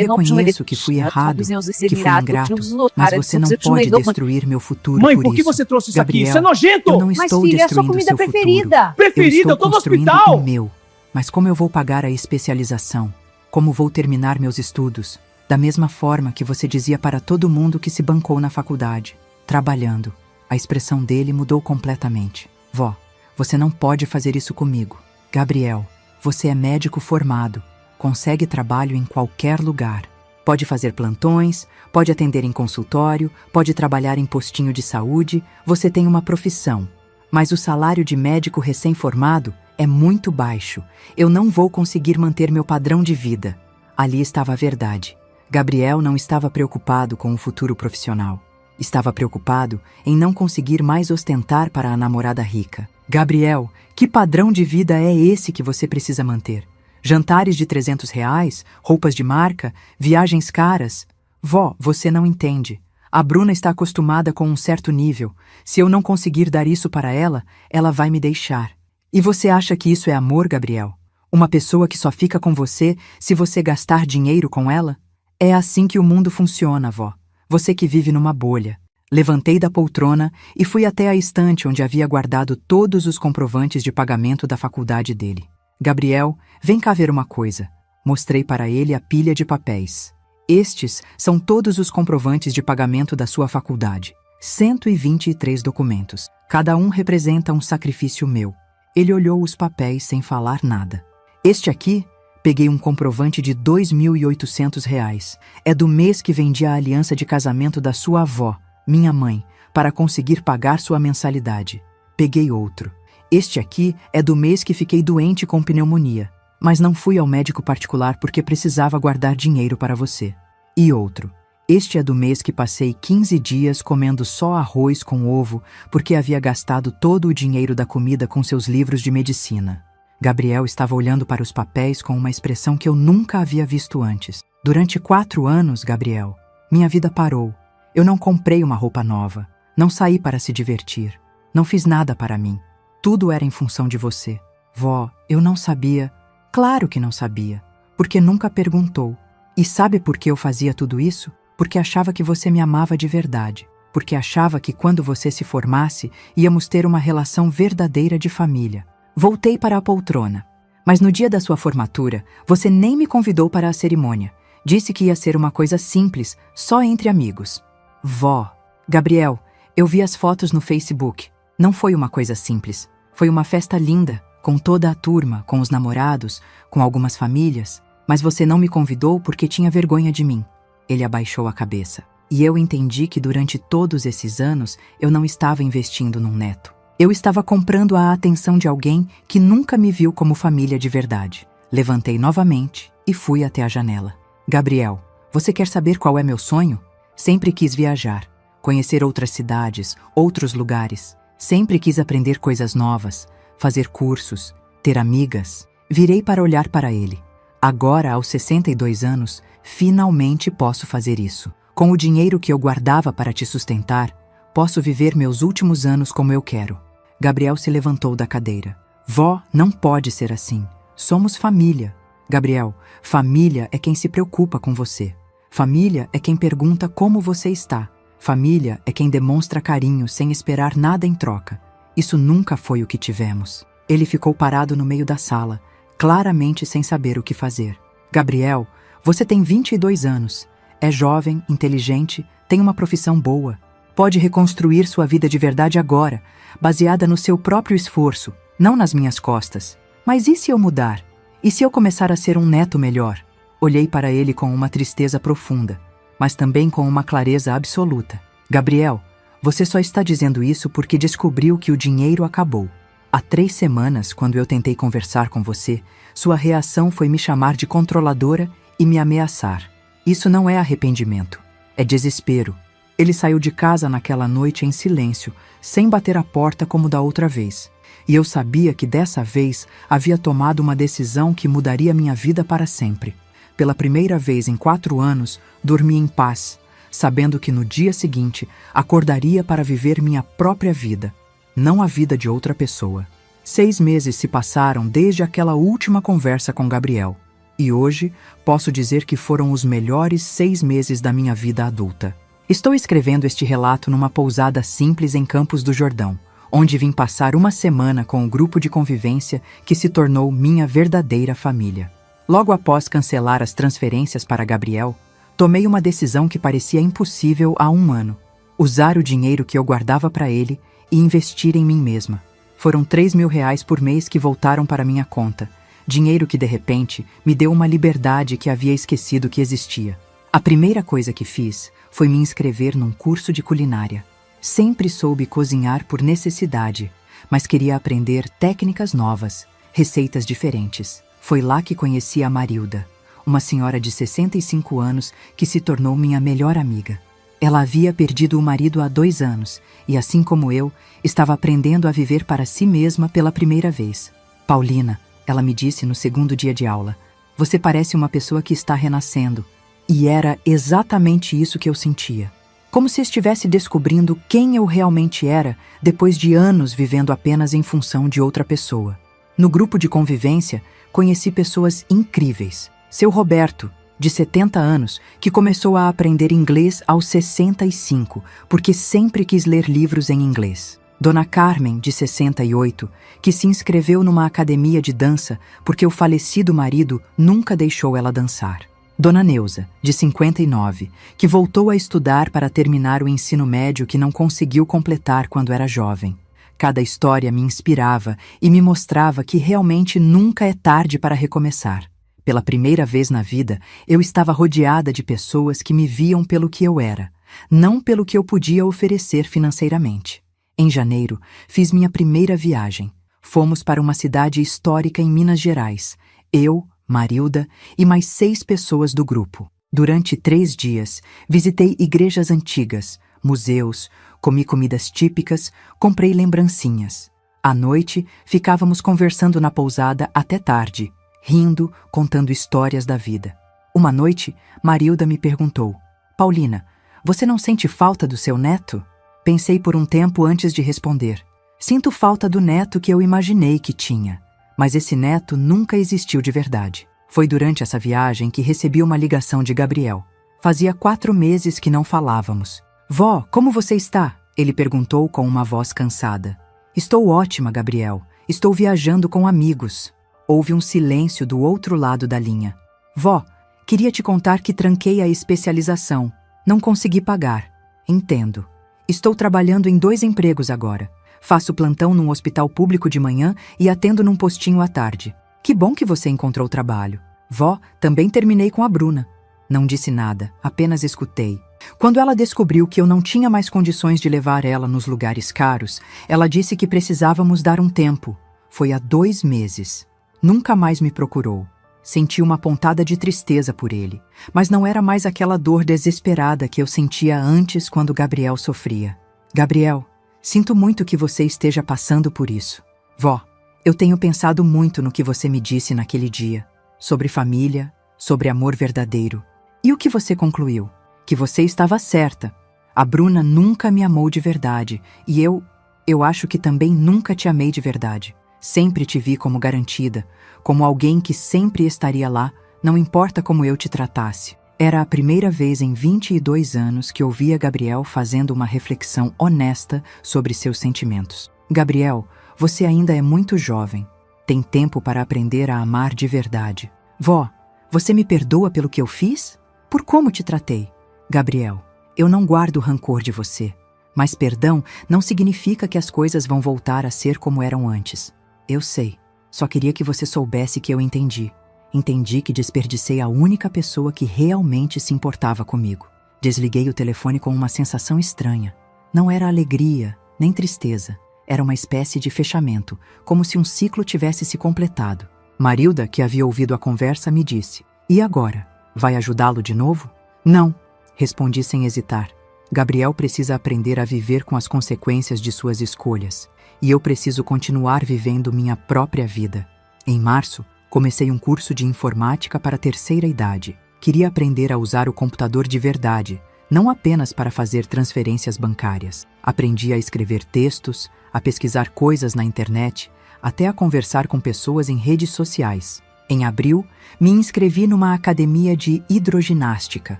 Eu reconheço que fui errado, que fui ingrato, mas você não pode destruir meu futuro Mãe, por por que isso. você trouxe isso Gabriel, aqui? Isso é nojento! Eu não Mas, estou filho, é a sua destruindo comida seu preferida. futuro. Preferida, eu tô no construindo hospital. o meu. Mas como eu vou pagar a especialização? Como vou terminar meus estudos? Da mesma forma que você dizia para todo mundo que se bancou na faculdade, trabalhando. A expressão dele mudou completamente. Vó, você não pode fazer isso comigo. Gabriel, você é médico formado. Consegue trabalho em qualquer lugar. Pode fazer plantões, pode atender em consultório, pode trabalhar em postinho de saúde, você tem uma profissão. Mas o salário de médico recém-formado é muito baixo. Eu não vou conseguir manter meu padrão de vida. Ali estava a verdade. Gabriel não estava preocupado com o futuro profissional. Estava preocupado em não conseguir mais ostentar para a namorada rica. Gabriel, que padrão de vida é esse que você precisa manter? Jantares de R$300, roupas de marca, viagens caras? Vó, você não entende. A Bruna está acostumada com um certo nível. Se eu não conseguir dar isso para ela, ela vai me deixar. E você acha que isso é amor, Gabriel? Uma pessoa que só fica com você se você gastar dinheiro com ela? É assim que o mundo funciona, vó. Você que vive numa bolha. Levantei da poltrona e fui até a estante onde havia guardado todos os comprovantes de pagamento da faculdade dele. Gabriel, vem cá ver uma coisa. Mostrei para ele a pilha de papéis. Estes são todos os comprovantes de pagamento da sua faculdade. 123 documentos. Cada um representa um sacrifício meu. Ele olhou os papéis sem falar nada. Este aqui, peguei um comprovante de R$2.800. É do mês que vendi a aliança de casamento da sua avó, minha mãe, para conseguir pagar sua mensalidade. Peguei outro. Este aqui é do mês que fiquei doente com pneumonia, mas não fui ao médico particular porque precisava guardar dinheiro para você. E outro. Este é do mês que passei 15 dias comendo só arroz com ovo porque havia gastado todo o dinheiro da comida com seus livros de medicina. Gabriel estava olhando para os papéis com uma expressão que eu nunca havia visto antes. Durante 4 anos, Gabriel, minha vida parou. Eu não comprei uma roupa nova, não saí para se divertir, não fiz nada para mim. Tudo era em função de você. Vó, eu não sabia. Claro que não sabia, porque nunca perguntou. E sabe por que eu fazia tudo isso? Porque achava que você me amava de verdade. Porque achava que quando você se formasse, íamos ter uma relação verdadeira de família. Voltei para a poltrona. Mas no dia da sua formatura, você nem me convidou para a cerimônia. Disse que ia ser uma coisa simples, só entre amigos. Vó, Gabriel, eu vi as fotos no Facebook. Não foi uma coisa simples. Foi uma festa linda, com toda a turma, com os namorados, com algumas famílias. Mas você não me convidou porque tinha vergonha de mim. Ele abaixou a cabeça. E eu entendi que durante todos esses anos eu não estava investindo num neto. Eu estava comprando a atenção de alguém que nunca me viu como família de verdade. Levantei novamente e fui até a janela. Gabriel, você quer saber qual é meu sonho? Sempre quis viajar, conhecer outras cidades, outros lugares. Sempre quis aprender coisas novas, fazer cursos, ter amigas. Virei para olhar para ele. Agora, aos 62 anos, finalmente posso fazer isso. Com o dinheiro que eu guardava para te sustentar, posso viver meus últimos anos como eu quero. Gabriel se levantou da cadeira. Vó, não pode ser assim. Somos família. Gabriel, família é quem se preocupa com você. Família é quem pergunta como você está. Família é quem demonstra carinho sem esperar nada em troca. Isso nunca foi o que tivemos. Ele ficou parado no meio da sala, claramente sem saber o que fazer. Gabriel, você tem 22 anos. É jovem, inteligente, tem uma profissão boa. Pode reconstruir sua vida de verdade agora, baseada no seu próprio esforço, não nas minhas costas. Mas e se eu mudar? E se eu começar a ser um neto melhor? Olhei para ele com uma tristeza profunda, mas também com uma clareza absoluta. Gabriel, você só está dizendo isso porque descobriu que o dinheiro acabou. Há 3 semanas, quando eu tentei conversar com você, sua reação foi me chamar de controladora e me ameaçar. Isso não é arrependimento, é desespero. Ele saiu de casa naquela noite em silêncio, sem bater a porta como da outra vez. E eu sabia que dessa vez havia tomado uma decisão que mudaria minha vida para sempre. Pela primeira vez em 4 anos, dormi em paz, sabendo que no dia seguinte acordaria para viver minha própria vida, não a vida de outra pessoa. 6 meses se passaram desde aquela última conversa com Gabriel. E hoje posso dizer que foram os melhores 6 meses da minha vida adulta. Estou escrevendo este relato numa pousada simples em Campos do Jordão, onde vim passar uma semana com o grupo de convivência que se tornou minha verdadeira família. Logo após cancelar as transferências para Gabriel, tomei uma decisão que parecia impossível há 1 ano. Usar o dinheiro que eu guardava para ele e investir em mim mesma. Foram R$3.000 por mês que voltaram para minha conta, dinheiro que de repente me deu uma liberdade que havia esquecido que existia. A primeira coisa que fiz foi me inscrever num curso de culinária. Sempre soube cozinhar por necessidade, mas queria aprender técnicas novas, receitas diferentes. Foi lá que conheci a Marilda, uma senhora de 65 anos que se tornou minha melhor amiga. Ela havia perdido o marido há 2 anos e, assim como eu, estava aprendendo a viver para si mesma pela primeira vez. Paulina, ela me disse no 2º dia de aula, você parece uma pessoa que está renascendo. E era exatamente isso que eu sentia. Como se estivesse descobrindo quem eu realmente era depois de anos vivendo apenas em função de outra pessoa. No grupo de convivência, conheci pessoas incríveis. Seu Roberto, de 70 anos, que começou a aprender inglês aos 65, porque sempre quis ler livros em inglês. Dona Carmen, de 68, que se inscreveu numa academia de dança porque o falecido marido nunca deixou ela dançar. Dona Neuza, de 59, que voltou a estudar para terminar o ensino médio que não conseguiu completar quando era jovem. Cada história me inspirava e me mostrava que realmente nunca é tarde para recomeçar. Pela primeira vez na vida, eu estava rodeada de pessoas que me viam pelo que eu era, não pelo que eu podia oferecer financeiramente. Em janeiro, fiz minha primeira viagem. Fomos para uma cidade histórica em Minas Gerais. Eu, Marilda e mais 6 pessoas do grupo. Durante 3 dias, visitei igrejas antigas, museus, comi comidas típicas, comprei lembrancinhas. À noite, ficávamos conversando na pousada até tarde, rindo, contando histórias da vida. Uma noite, Marilda me perguntou, Paulina, você não sente falta do seu neto? Pensei por um tempo antes de responder. Sinto falta do neto que eu imaginei que tinha. Mas esse neto nunca existiu de verdade. Foi durante essa viagem que recebi uma ligação de Gabriel. Fazia 4 meses que não falávamos. Vó, como você está? Ele perguntou com uma voz cansada. Estou ótima, Gabriel. Estou viajando com amigos. Houve um silêncio do outro lado da linha. Vó, queria te contar que tranquei a especialização. Não consegui pagar. Entendo. Estou trabalhando em 2 empregos agora. Faço plantão num hospital público de manhã e atendo num postinho à tarde. Que bom que você encontrou trabalho. Vó, também terminei com a Bruna. Não disse nada, apenas escutei. Quando ela descobriu que eu não tinha mais condições de levar ela nos lugares caros, ela disse que precisávamos dar um tempo. Foi há 2 meses. Nunca mais me procurou. Senti uma pontada de tristeza por ele, mas não era mais aquela dor desesperada que eu sentia antes quando Gabriel sofria. Gabriel, sinto muito que você esteja passando por isso. Vó, eu tenho pensado muito no que você me disse naquele dia. Sobre família, sobre amor verdadeiro. E o que você concluiu? Que você estava certa. A Bruna nunca me amou de verdade. E eu acho que também nunca te amei de verdade. Sempre te vi como garantida, como alguém que sempre estaria lá, não importa como eu te tratasse. Era a primeira vez em 22 anos que ouvia Gabriel fazendo uma reflexão honesta sobre seus sentimentos. Gabriel, você ainda é muito jovem. Tem tempo para aprender a amar de verdade. Vó, você me perdoa pelo que eu fiz? Por como te tratei? Gabriel, eu não guardo rancor de você. Mas perdão não significa que as coisas vão voltar a ser como eram antes. Eu sei. Só queria que você soubesse que eu entendi. Entendi que desperdicei a única pessoa que realmente se importava comigo. Desliguei o telefone com uma sensação estranha. Não era alegria, nem tristeza. Era uma espécie de fechamento, como se um ciclo tivesse se completado. Marilda, que havia ouvido a conversa, me disse, e agora? Vai ajudá-lo de novo? Não, respondi sem hesitar. Gabriel precisa aprender a viver com as consequências de suas escolhas, e eu preciso continuar vivendo minha própria vida. Em março, comecei um curso de informática para a terceira idade. Queria aprender a usar o computador de verdade, não apenas para fazer transferências bancárias. Aprendi a escrever textos, a pesquisar coisas na internet, até a conversar com pessoas em redes sociais. Em abril, me inscrevi numa academia de hidroginástica.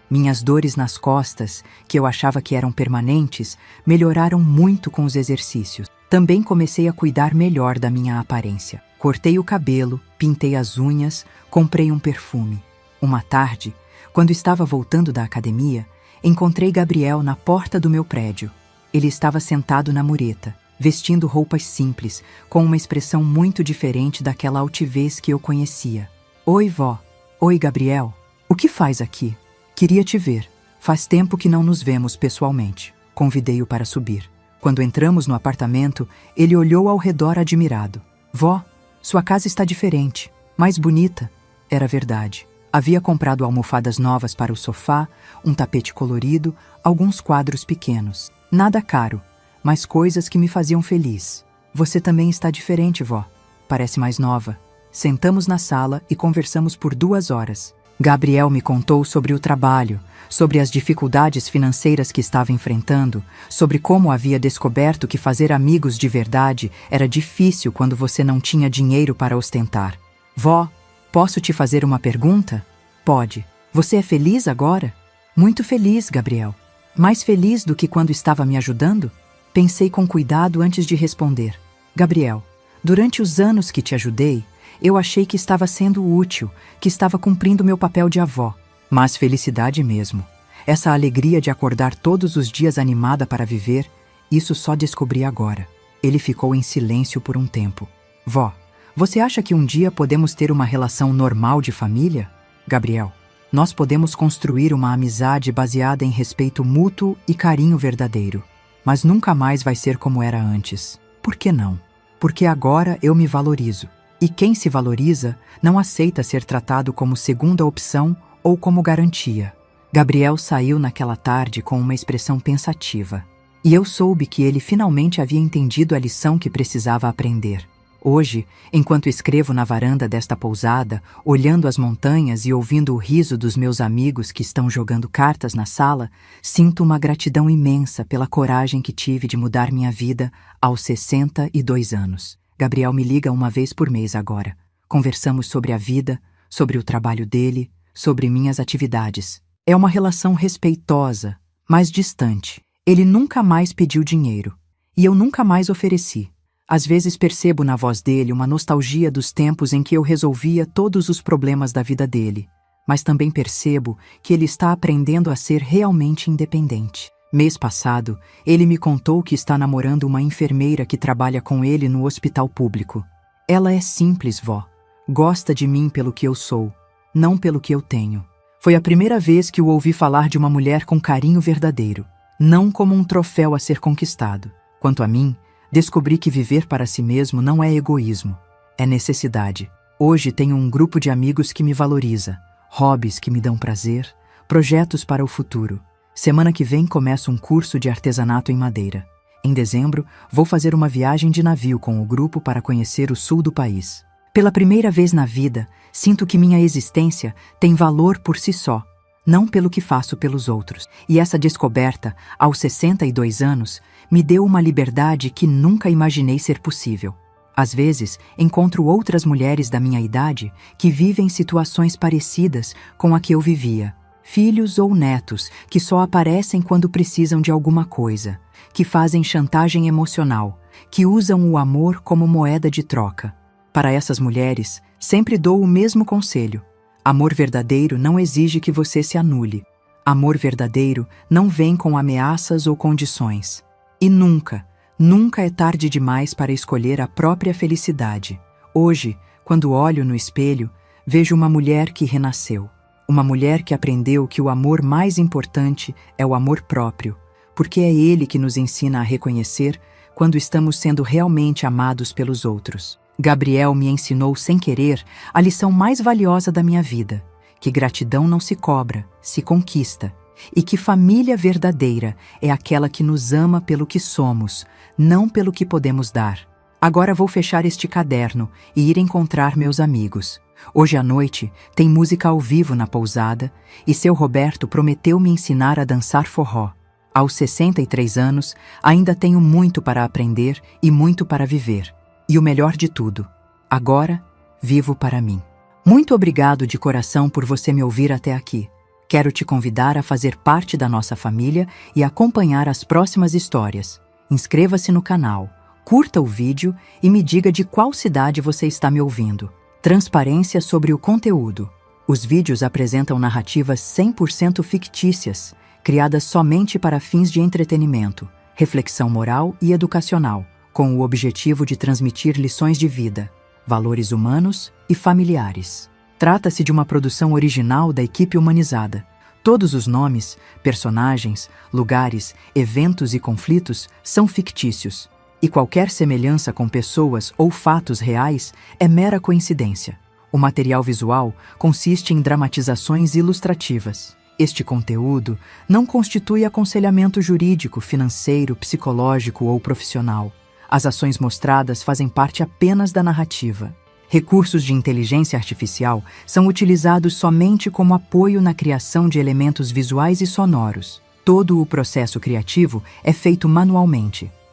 Minhas dores nas costas, que eu achava que eram permanentes, melhoraram muito com os exercícios. Também comecei a cuidar melhor da minha aparência. Cortei o cabelo, pintei as unhas, comprei um perfume. Uma tarde, quando estava voltando da academia, encontrei Gabriel na porta do meu prédio. Ele estava sentado na mureta, vestindo roupas simples, com uma expressão muito diferente daquela altivez que eu conhecia. Oi, vó. Oi, Gabriel. O que faz aqui? Queria te ver. Faz tempo que não nos vemos pessoalmente. Convidei-o para subir. Quando entramos no apartamento, ele olhou ao redor admirado. Vó, sua casa está diferente, mais bonita. Era verdade. Havia comprado almofadas novas para o sofá, um tapete colorido, alguns quadros pequenos. Nada caro, mas coisas que me faziam feliz. Você também está diferente, vó. Parece mais nova. Sentamos na sala e conversamos por 2 horas. Gabriel me contou sobre o trabalho, sobre as dificuldades financeiras que estava enfrentando, sobre como havia descoberto que fazer amigos de verdade era difícil quando você não tinha dinheiro para ostentar. Vó, posso te fazer uma pergunta? Pode. Você é feliz agora? Muito feliz, Gabriel. Mais feliz do que quando estava me ajudando? Pensei com cuidado antes de responder. Gabriel, durante os anos que te ajudei, eu achei que estava sendo útil, que estava cumprindo meu papel de avó. Mas felicidade mesmo. Essa alegria de acordar todos os dias animada para viver, isso só descobri agora. Ele ficou em silêncio por um tempo. Vó, você acha que um dia podemos ter uma relação normal de família? Gabriel, nós podemos construir uma amizade baseada em respeito mútuo e carinho verdadeiro. Mas nunca mais vai ser como era antes. Por que não? Porque agora eu me valorizo. E quem se valoriza não aceita ser tratado como segunda opção ou como garantia. Gabriel saiu naquela tarde com uma expressão pensativa. E eu soube que ele finalmente havia entendido a lição que precisava aprender. Hoje, enquanto escrevo na varanda desta pousada, olhando as montanhas e ouvindo o riso dos meus amigos que estão jogando cartas na sala, sinto uma gratidão imensa pela coragem que tive de mudar minha vida aos 62 anos. Gabriel me liga uma vez por mês agora. Conversamos sobre a vida, sobre o trabalho dele, sobre minhas atividades. É uma relação respeitosa, mas distante. Ele nunca mais pediu dinheiro. E eu nunca mais ofereci. Às vezes percebo na voz dele uma nostalgia dos tempos em que eu resolvia todos os problemas da vida dele. Mas também percebo que ele está aprendendo a ser realmente independente. Mês passado, ele me contou que está namorando uma enfermeira que trabalha com ele no hospital público. Ela é simples, vó. Gosta de mim pelo que eu sou, não pelo que eu tenho. Foi a primeira vez que o ouvi falar de uma mulher com carinho verdadeiro, não como um troféu a ser conquistado. Quanto a mim, descobri que viver para si mesmo não é egoísmo, é necessidade. Hoje tenho um grupo de amigos que me valoriza, hobbies que me dão prazer, projetos para o futuro. Semana que vem começo um curso de artesanato em madeira. Em dezembro, vou fazer uma viagem de navio com o grupo para conhecer o sul do país. Pela primeira vez na vida, sinto que minha existência tem valor por si só, não pelo que faço pelos outros. E essa descoberta, aos 62 anos, me deu uma liberdade que nunca imaginei ser possível. Às vezes, encontro outras mulheres da minha idade que vivem situações parecidas com a que eu vivia. Filhos ou netos que só aparecem quando precisam de alguma coisa, que fazem chantagem emocional, que usam o amor como moeda de troca. Para essas mulheres, sempre dou o mesmo conselho. Amor verdadeiro não exige que você se anule. Amor verdadeiro não vem com ameaças ou condições. E nunca, nunca é tarde demais para escolher a própria felicidade. Hoje, quando olho no espelho, vejo uma mulher que renasceu. Uma mulher que aprendeu que o amor mais importante é o amor próprio, porque é ele que nos ensina a reconhecer quando estamos sendo realmente amados pelos outros. Gabriel me ensinou sem querer a lição mais valiosa da minha vida, que gratidão não se cobra, se conquista, e que família verdadeira é aquela que nos ama pelo que somos, não pelo que podemos dar. Agora vou fechar este caderno e ir encontrar meus amigos. Hoje à noite tem música ao vivo na pousada e seu Roberto prometeu me ensinar a dançar forró. Aos 63 anos, ainda tenho muito para aprender e muito para viver. E o melhor de tudo, agora vivo para mim. Muito obrigado de coração por você me ouvir até aqui. Quero te convidar a fazer parte da nossa família e acompanhar as próximas histórias. Inscreva-se no canal, curta o vídeo e me diga de qual cidade você está me ouvindo. Transparência sobre o conteúdo. Os vídeos apresentam narrativas 100% fictícias, criadas somente para fins de entretenimento, reflexão moral e educacional, com o objetivo de transmitir lições de vida, valores humanos e familiares. Trata-se de uma produção original da equipe humanizada. Todos os nomes, personagens, lugares, eventos e conflitos são fictícios, e qualquer semelhança com pessoas ou fatos reais é mera coincidência. O material visual consiste em dramatizações ilustrativas. Este conteúdo não constitui aconselhamento jurídico, financeiro, psicológico ou profissional. As ações mostradas fazem parte apenas da narrativa. Recursos de inteligência artificial são utilizados somente como apoio na criação de elementos visuais e sonoros. Todo o processo criativo é feito manualmente.